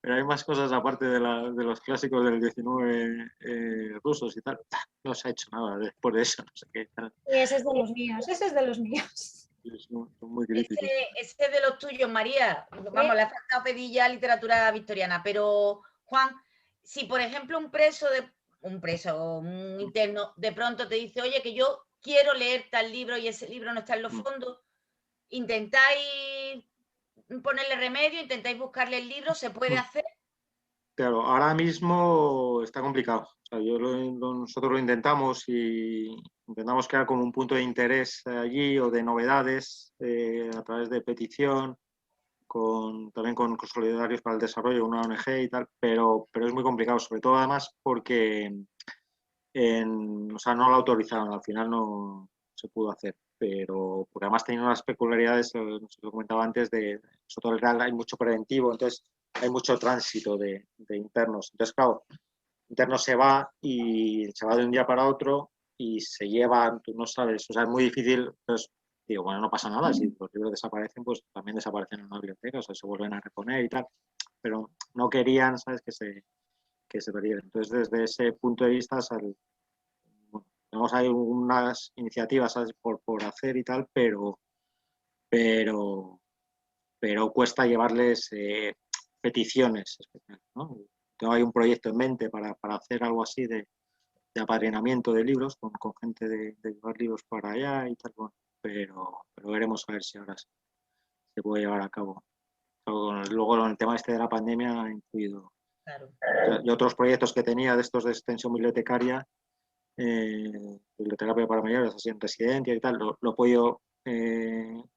pero hay más cosas aparte de los clásicos del 19 rusos y tal. No se ha hecho nada después de eso, no sé qué. Tal. Y ese es de los míos, ese es de los míos. Son muy críticos. Ese de los tuyos, María. Vamos, le ha faltado pedir ya literatura victoriana, pero Juan, si por ejemplo un preso o un interno de pronto te dice, oye, que yo quiero leer tal libro y ese libro no está en los fondos, intentáis ponerle remedio, intentáis buscarle el libro, ¿se puede hacer? Claro, ahora mismo está complicado. O sea, nosotros lo intentamos y intentamos crear como un punto de interés allí o de novedades a través de petición, también con Solidarios para el Desarrollo, una ONG y tal, pero es muy complicado, sobre todo además porque o sea, no lo autorizaron, al final no se pudo hacer, pero porque además tenía unas peculiaridades, no sé, lo comentaba antes, de Soto del Real hay mucho preventivo, entonces hay mucho tránsito de internos. Entonces, claro, interno se va y se va de un día para otro y se lleva, tú no sabes, o sea, es muy difícil. Entonces, digo, bueno, no pasa nada, si los libros desaparecen, pues también desaparecen en una biblioteca, o sea, se vuelven a reponer y tal, pero no querían, ¿sabes?, que se perdieran. Entonces, desde ese punto de vista, bueno, tenemos ahí unas iniciativas, ¿sabes?, por hacer y tal, pero cuesta llevarles peticiones especiales, ¿no? Tengo ahí un proyecto en mente para hacer algo así de apadrinamiento de libros con gente de llevar libros para allá y tal, bueno, pero veremos a ver si ahora se puede llevar a cabo. Luego en el tema este de la pandemia ha influido. Claro. Y otros proyectos que tenía de estos de extensión bibliotecaria, bibliotecaria para mayores, así en residencia y tal, lo he podido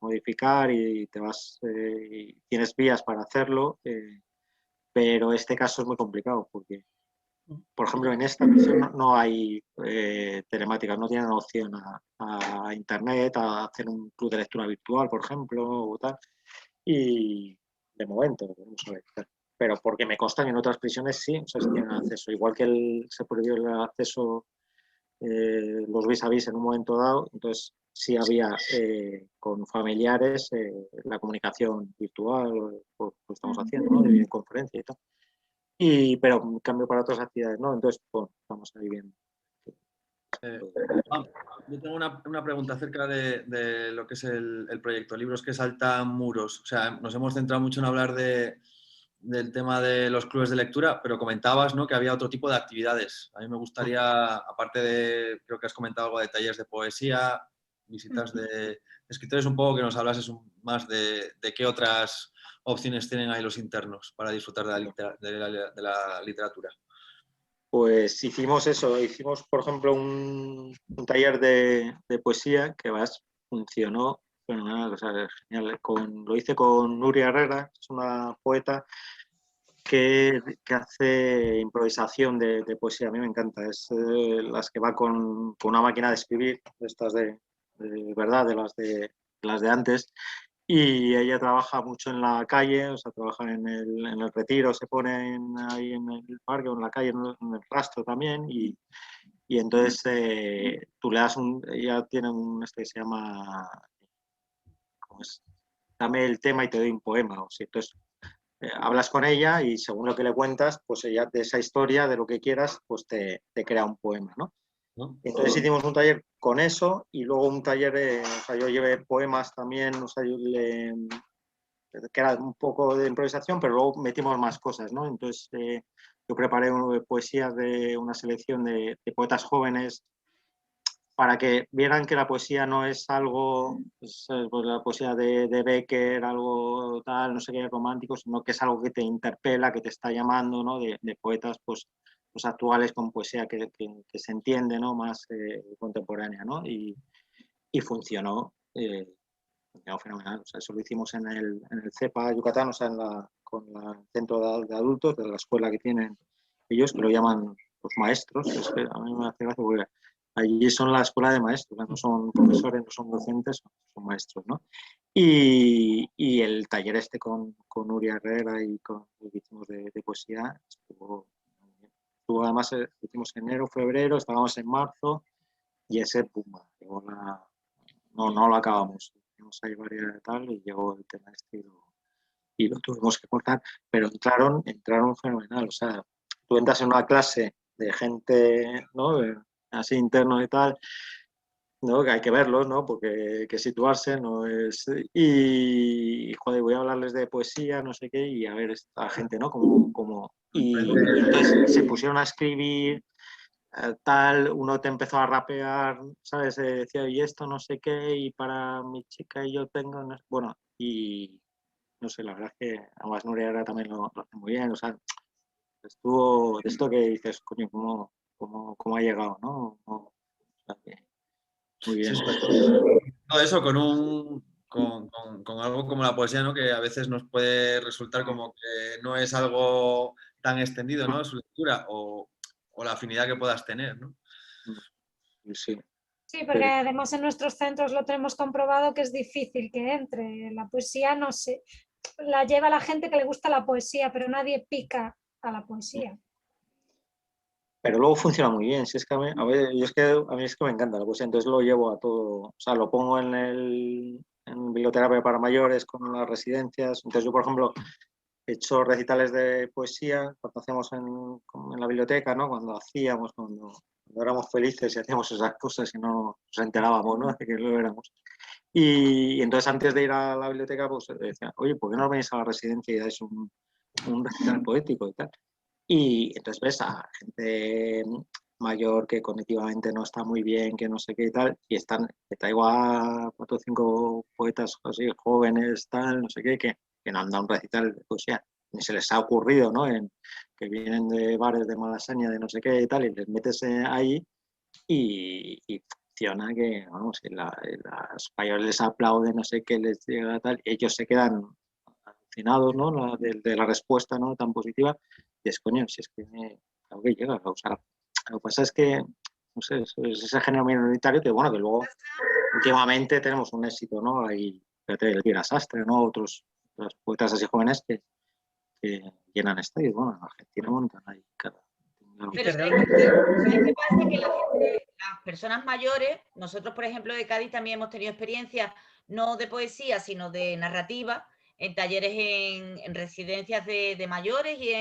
modificar y te vas y tienes vías para hacerlo, pero este caso es muy complicado porque, por ejemplo, en esta misión no hay telemática, no tienen opción a internet, a hacer un club de lectura virtual, por ejemplo, o tal. y de momento, vamos a ver. Pero porque me consta que en otras prisiones sí, o sea, sí tienen acceso. Igual que se prohibió el acceso, los vis a vis en un momento dado, entonces sí había con familiares la comunicación virtual, pues lo estamos haciendo, ¿no? De videoconferencia y tal. Pero en cambio para otras actividades, ¿no? Entonces, bueno, estamos ahí viendo. Yo tengo una pregunta acerca de lo que es el proyecto Libros que saltan muros. O sea, nos hemos centrado mucho en hablar del tema de los clubes de lectura, pero comentabas, ¿no?, que había otro tipo de actividades. A mí me gustaría, aparte de, creo que has comentado algo de talleres de poesía, visitas de escritores, un poco que nos hablases más de qué otras opciones tienen ahí los internos para disfrutar de la literatura. Pues hicimos eso, hicimos por ejemplo un taller de poesía que funcionó fenomenal, o sea, genial. Lo hice con Nuria Herrera, es una poeta que hace improvisación de poesía, a mí me encanta, es las que va con una máquina de escribir, estas de verdad, de las de antes. Y ella trabaja mucho en la calle, o sea, trabaja en el Retiro, se pone ahí en el parque o en la calle, en el Rastro también. Y entonces tú le das ella tiene que se llama, ¿cómo es? Dame el tema y te doy un poema. O sea, entonces hablas con ella y según lo que le cuentas, pues ella de esa historia, de lo que quieras, pues te crea un poema, ¿no? Entonces hicimos un taller con eso y luego un taller, o sea, yo llevé poemas también, o sea, que era un poco de improvisación, pero luego metimos más cosas, ¿no? Entonces yo preparé poesías de una selección de poetas jóvenes para que vieran que la poesía no es algo, pues la poesía de Becker, algo tal, no sé qué, romántico, sino que es algo que te interpela, que te está llamando, ¿no? De poetas, pues actuales con poesía que se entiende, ¿no? Más contemporánea, ¿no? Y funcionó, funcionó fenomenal. O sea, eso lo hicimos en el CEPA Yucatán, o sea, con el centro de adultos, de la escuela que tienen ellos, que lo llaman los maestros. Es que a mí me hace gracia porque allí son la escuela de maestros, no son profesores, no son docentes, son maestros, ¿no? Y el taller con Nuria Herrera y con lo que hicimos de poesía estuvo además, hicimos enero, febrero, estábamos en marzo y ese, pumba, no lo acabamos. Hicimos ahí varias tal y llegó el tema y lo tuvimos que cortar, pero entraron fenomenal. O sea, tú entras en una clase de gente, ¿no? Así interno y tal, ¿no? Que hay que verlos, ¿no? Porque hay que situarse, ¿no? Joder, voy a hablarles de poesía, no sé qué, y a ver esta gente, ¿no? Y entonces se pusieron a escribir tal, uno te empezó a rapear, ¿sabes? Decía, y esto no sé qué, y para mi chica y yo tengo, no sé. Bueno, y no sé, la verdad es que además Nuria ahora también lo hace muy bien, o sea, estuvo de esto que dices, coño, ¿cómo ha llegado, ¿no? O sea, muy bien. Sí, todo eso con algo como la poesía, ¿no? Que a veces nos puede resultar como que no es algo tan extendido, ¿no? Su lectura o la afinidad que puedas tener, ¿no? Sí. Sí, porque además en nuestros centros lo tenemos comprobado que es difícil que entre. La poesía, no sé, la lleva la gente que le gusta la poesía, pero nadie pica a la poesía. Pero luego funciona muy bien. Si es que a mí es que me encanta la poesía, entonces lo llevo a todo. O sea, lo pongo en biblioterapia para mayores, con las residencias. Entonces yo, por ejemplo, he hecho recitales de poesía cuando hacíamos en la biblioteca, ¿no? Cuando éramos felices y hacíamos esas cosas y no nos enterábamos, ¿no? De que lo éramos. Y entonces antes de ir a la biblioteca, pues decía, oye, ¿por qué no venís a la residencia y dais un recital poético y tal? Y entonces ves a gente mayor que cognitivamente no está muy bien, que no sé qué y tal, y te traigo a 4 o 5 poetas así jóvenes, tal, no sé qué, que no han dado un recital de poesía, ni se les ha ocurrido, ¿no? Que vienen de bares de Malasaña, de no sé qué y tal, y les metes ahí y funciona que, vamos, las mayores les aplauden, no sé qué, les llega tal, y ellos se quedan alucinados, ¿no? De la respuesta, ¿no? Tan positiva, y es, coño, si es que algo que llega, o sea, lo que pasa es que, no sé, es ese género minoritario que, bueno, que luego últimamente tenemos un éxito, ¿no? Ahí, fíjate, Elvira Sastre, ¿no? Otros los poetas así jóvenes que llenan estadios. Bueno, en Argentina montan ahí cada... Pero ¿sabes qué pasa? Que las personas mayores, nosotros por ejemplo de Cádiz también hemos tenido experiencias no de poesía, sino de narrativa, en talleres en residencias de mayores y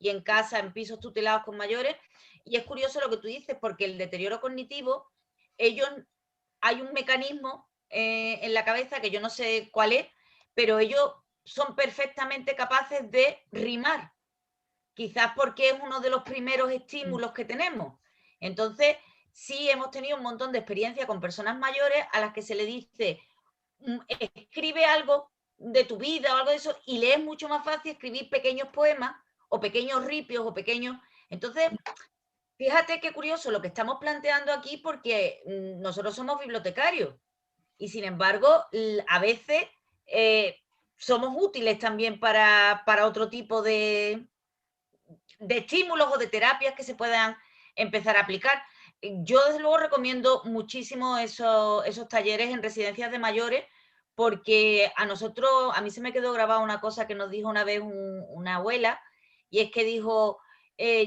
en casa, en pisos tutelados con mayores. Y es curioso lo que tú dices, porque el deterioro cognitivo, hay un mecanismo en la cabeza que yo no sé cuál es, pero ellos son perfectamente capaces de rimar. Quizás porque es uno de los primeros estímulos que tenemos. Entonces, sí hemos tenido un montón de experiencia con personas mayores a las que se le dice, escribe algo de tu vida o algo de eso, y le es mucho más fácil escribir pequeños poemas o pequeños ripios o pequeños... Entonces, fíjate qué curioso lo que estamos planteando aquí, porque nosotros somos bibliotecarios y sin embargo, a veces somos útiles también para otro tipo de estímulos o de terapias que se puedan empezar a aplicar. Yo desde luego recomiendo muchísimo esos talleres en residencias de mayores, porque a mí se me quedó grabada una cosa que nos dijo una vez una abuela, y es que dijo,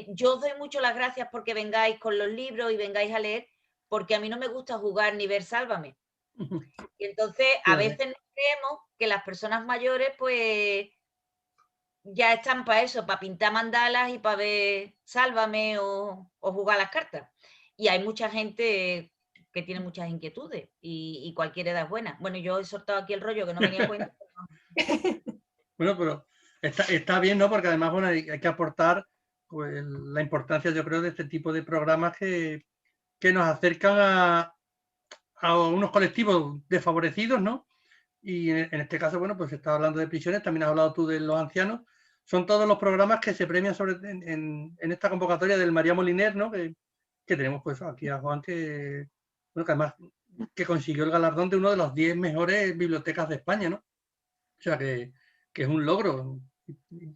yo os doy mucho las gracias porque vengáis con los libros y vengáis a leer, porque a mí no me gusta jugar ni ver Sálvame. Y entonces a veces nos creemos que las personas mayores pues ya están para eso, para pintar mandalas y para ver Sálvame o jugar a las cartas. Y hay mucha gente que tiene muchas inquietudes y cualquier edad es buena. Bueno, yo he soltado aquí el rollo que no venía a cuenta. Bueno, pero está bien, ¿no? Porque además, bueno, hay que aportar pues, la importancia, yo creo, de este tipo de programas que nos acercan a unos colectivos desfavorecidos, ¿no? Y en este caso, bueno, pues se está hablando de prisiones, también has hablado tú de los ancianos. Son todos los programas que se premian en esta convocatoria del María Moliner, ¿no? Que tenemos pues aquí a Juan, que además que consiguió el galardón de uno de los 10 mejores bibliotecas de España, ¿no? O sea que es un logro.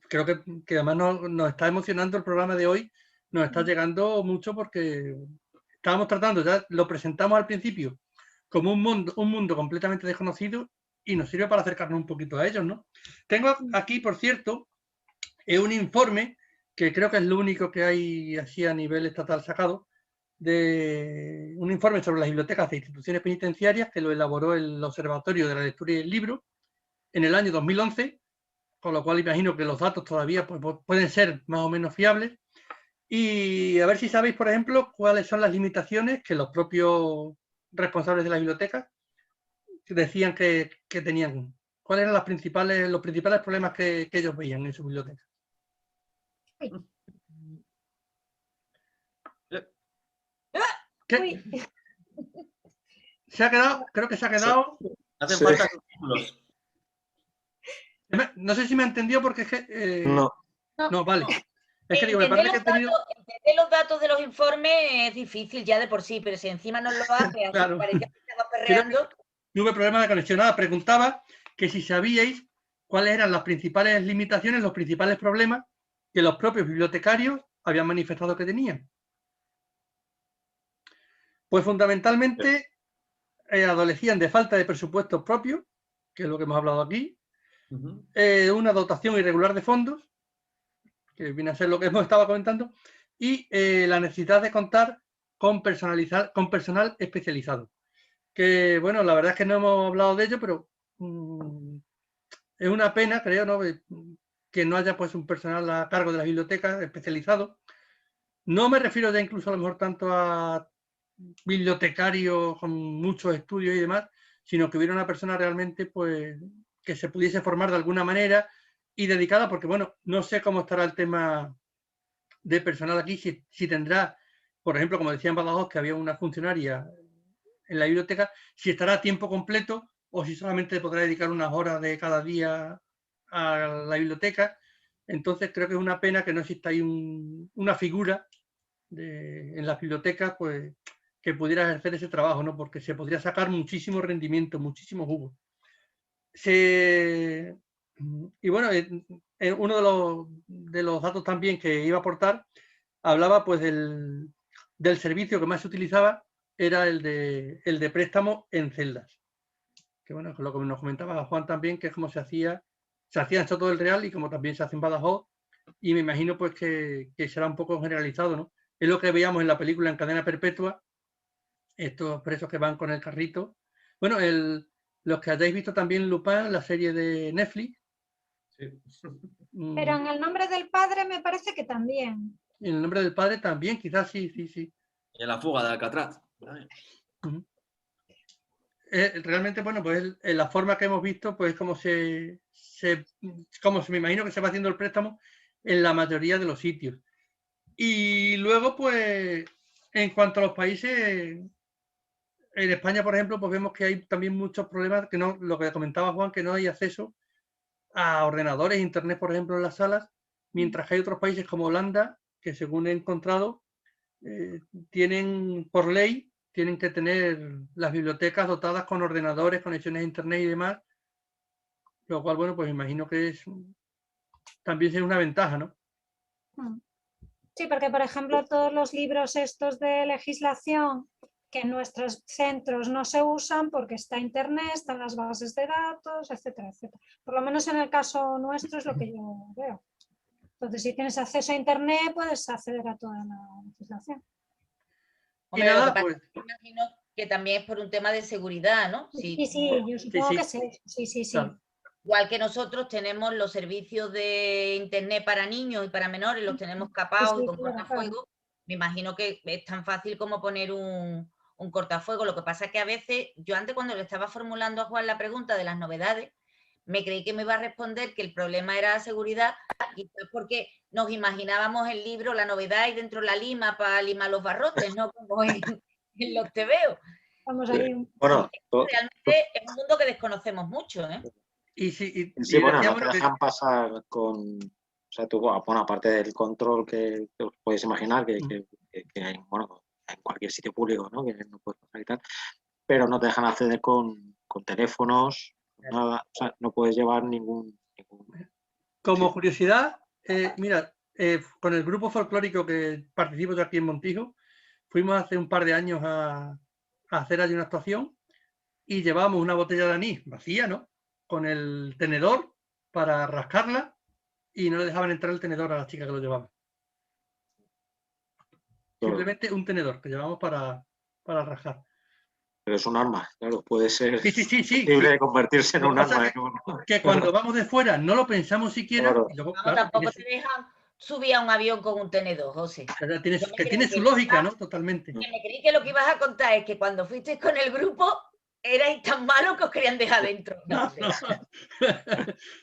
Creo que además nos está emocionando el programa de hoy, nos está llegando mucho porque estábamos tratando, ya lo presentamos al principio, como un mundo completamente desconocido y nos sirve para acercarnos un poquito a ellos, ¿no? Tengo aquí, por cierto, un informe que creo que es lo único que hay así a nivel estatal sacado, de un informe sobre las bibliotecas de instituciones penitenciarias que lo elaboró el Observatorio de la Lectura y el Libro en el año 2011, con lo cual imagino que los datos todavía pues, pueden ser más o menos fiables. Y a ver si sabéis, por ejemplo, cuáles son las limitaciones que los propios responsables de la biblioteca decían que tenían. ¿Cuáles eran los principales problemas que ellos veían en su biblioteca? ¿Qué? Se ha quedado, creo que se ha quedado. Hacen falta subtítulos. No sé si me ha entendido porque es que. No, vale. Es que digo, me Entender parece que he tenido. los datos de los informes es difícil ya de por sí, pero si encima no lo hace, Claro. parecía que estaba perreando. Tuve problemas de conexión. Nada, preguntaba que si sabíais cuáles eran las principales limitaciones, los principales problemas que los propios bibliotecarios habían manifestado que tenían. Pues fundamentalmente adolecían de falta de presupuestos propios, que es lo que hemos hablado aquí, una dotación irregular de fondos, que viene a ser lo que hemos estado comentando, y la necesidad de contar con personal especializado. Que, bueno, la verdad es que no hemos hablado de ello, pero es una pena, creo, ¿no? Que no haya pues un personal a cargo de las bibliotecas especializado. No me refiero ya incluso a lo mejor tanto a bibliotecarios con muchos estudios y demás, sino que hubiera una persona realmente pues que se pudiese formar de alguna manera y dedicada, porque bueno, no sé cómo estará el tema de personal aquí, si tendrá, por ejemplo, como decía en Badajoz, que había una funcionaria en la biblioteca, si estará a tiempo completo o si solamente podrá dedicar unas horas de cada día a la biblioteca. Entonces creo que es una pena que no exista ahí una figura en las bibliotecas pues, que pudiera ejercer ese trabajo, ¿no? Porque se podría sacar muchísimo rendimiento, muchísimo jugo. Y bueno, uno de los datos también que iba a aportar hablaba pues del servicio que más se utilizaba, era el de préstamo en celdas. Que bueno, lo que nos comentaba Juan también, que es como se hacía se hacía en Soto del Real y como también se hace en Badajoz, y me imagino pues que será un poco generalizado, ¿no? Es lo que veíamos en la película En Cadena Perpetua, estos presos que van con el carrito. Bueno, los que hayáis visto también Lupin, la serie de Netflix. Sí. Pero en El nombre del padre me parece que también. En El nombre del padre también, quizás sí. Y en La fuga de Alcatraz. Realmente, bueno, pues en la forma que hemos visto, pues como se me imagino que se va haciendo el préstamo en la mayoría de los sitios. Y luego, pues, en cuanto a los países, en España, por ejemplo, pues vemos que hay también muchos problemas, que no, lo que comentaba Juan, que no hay acceso a ordenadores, internet, por ejemplo, en las salas, mientras que hay otros países como Holanda, que según he encontrado, tienen por ley, tienen que tener las bibliotecas dotadas con ordenadores, conexiones a internet y demás, lo cual, bueno, pues imagino que también es una ventaja, ¿no? Sí, porque por ejemplo todos los libros estos de legislación que en nuestros centros no se usan porque está internet, están las bases de datos, etcétera, etcétera. Por lo menos en el caso nuestro es lo que yo veo. Entonces, si tienes acceso a internet, puedes acceder a toda la legislación. Hombre, nada, lo que pasa pues, es que imagino que también es por un tema de seguridad, ¿no? Sí, yo supongo que sí. Sí. Claro. Igual que nosotros tenemos los servicios de internet para niños y para menores, los tenemos capados y con cortafuegos. Me imagino que es tan fácil como poner un cortafuego. Lo que pasa es que a veces, yo antes cuando le estaba formulando a Juan la pregunta de las novedades, me creí que me iba a responder que el problema era la seguridad, quizás porque nos imaginábamos el libro, la novedad y dentro la lima para limar los barrotes, ¿no? Como en los tebeos. Vamos ahí. Bueno, realmente es un mundo que desconocemos mucho, ¿eh? Sí, bueno, no te dejan pasar con... O sea, tú, bueno, aparte del control que os podéis imaginar, que hay, bueno, en cualquier sitio público, ¿no? Que no puedes pasar y tal, pero no te dejan acceder con teléfonos, nada, o sea, no puedes llevar ningún... Como curiosidad, mira, con el grupo folclórico que participo yo aquí en Montijo, fuimos hace un par de años a hacer allí una actuación y llevábamos una botella de anís vacía, ¿no? Con el tenedor para rascarla y no le dejaban entrar el tenedor a la chica que lo llevaba. Simplemente un tenedor que llevamos para rascar. Pero es un arma, claro, puede ser sí. de convertirse en un arma. Que cuando vamos de fuera no lo pensamos siquiera. Claro. Y luego, claro, tampoco te dejan subir a un avión con un tenedor, José. Que tiene su lógica, ¿no? Totalmente. Que me creí que lo que ibas a contar es que cuando fuisteis con el grupo erais tan malos que os querían dejar dentro. No.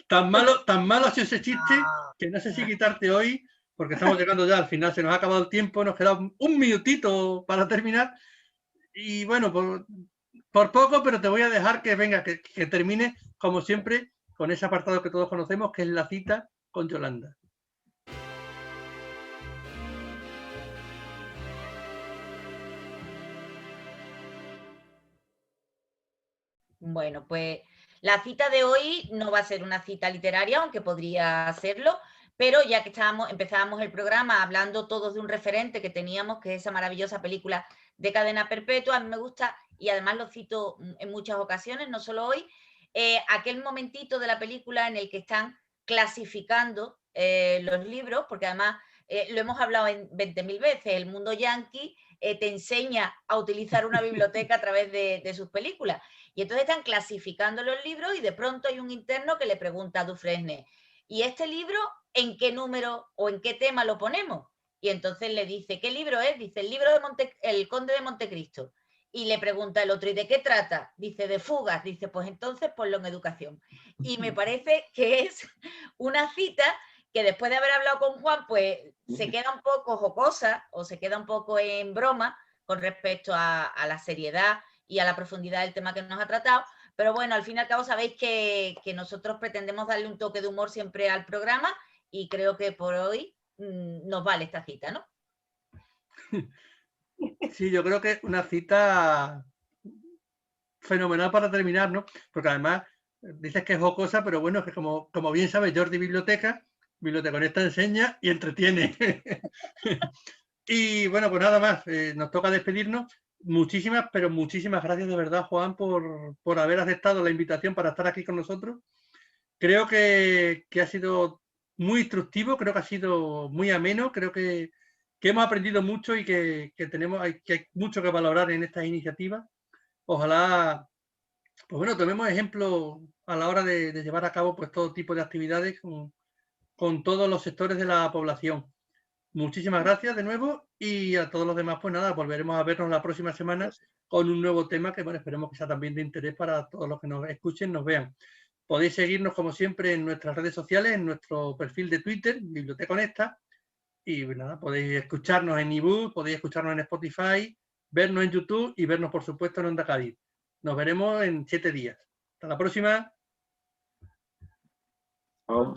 tan malo ha sido ese chiste que no sé si quitarte hoy, porque estamos llegando ya al final, se nos ha acabado el tiempo, nos queda un minutito para terminar. Y bueno, por poco, pero te voy a dejar que venga, que termine, como siempre, con ese apartado que todos conocemos, que es la cita con Yolanda. Bueno, pues la cita de hoy no va a ser una cita literaria, aunque podría serlo, pero ya que empezábamos el programa hablando todos de un referente que teníamos, que es esa maravillosa película de Cadena Perpetua, a mí me gusta, y además lo cito en muchas ocasiones, no solo hoy, aquel momentito de la película en el que están clasificando los libros, porque además lo hemos hablado 20.000 veces, el mundo yankee te enseña a utilizar una biblioteca a través de sus películas. Y entonces están clasificando los libros y de pronto hay un interno que le pregunta a Dufresne, ¿y este libro en qué número o en qué tema lo ponemos? Y entonces le dice, ¿qué libro es? Dice, el libro de El Conde de Montecristo. Y le pregunta el otro, ¿y de qué trata? Dice, de fugas. Dice, pues entonces ponlo en educación. Y me parece que es una cita que después de haber hablado con Juan, pues se queda un poco jocosa o se queda un poco en broma con respecto a la seriedad y a la profundidad del tema que nos ha tratado, pero bueno, al fin y al cabo sabéis que nosotros pretendemos darle un toque de humor siempre al programa y creo que por hoy nos vale esta cita, ¿no? Sí, yo creo que es una cita fenomenal para terminar, ¿no? Porque además dices que es jocosa, pero bueno, es que como bien sabes, Jordi Biblioteconista enseña y entretiene. Y bueno, pues nada más, nos toca despedirnos. Muchísimas gracias de verdad, Juan, por haber aceptado la invitación para estar aquí con nosotros. Creo que ha sido muy instructivo, creo que ha sido muy ameno, creo que hemos aprendido mucho y que hay mucho que valorar en estas iniciativas. Ojalá, pues bueno, tomemos ejemplo a la hora de llevar a cabo pues todo tipo de actividades con todos los sectores de la población. Muchísimas gracias de nuevo y a todos los demás, pues nada, volveremos a vernos la próxima semana con un nuevo tema que, bueno, esperemos que sea también de interés para todos los que nos escuchen, nos vean. Podéis seguirnos, como siempre, en nuestras redes sociales, en nuestro perfil de Twitter, Biblioteca Honesta, y nada, podéis escucharnos en ebook, podéis escucharnos en Spotify, vernos en YouTube y vernos, por supuesto, en Onda Cádiz. Nos veremos en 7 días. Hasta la próxima. Chao.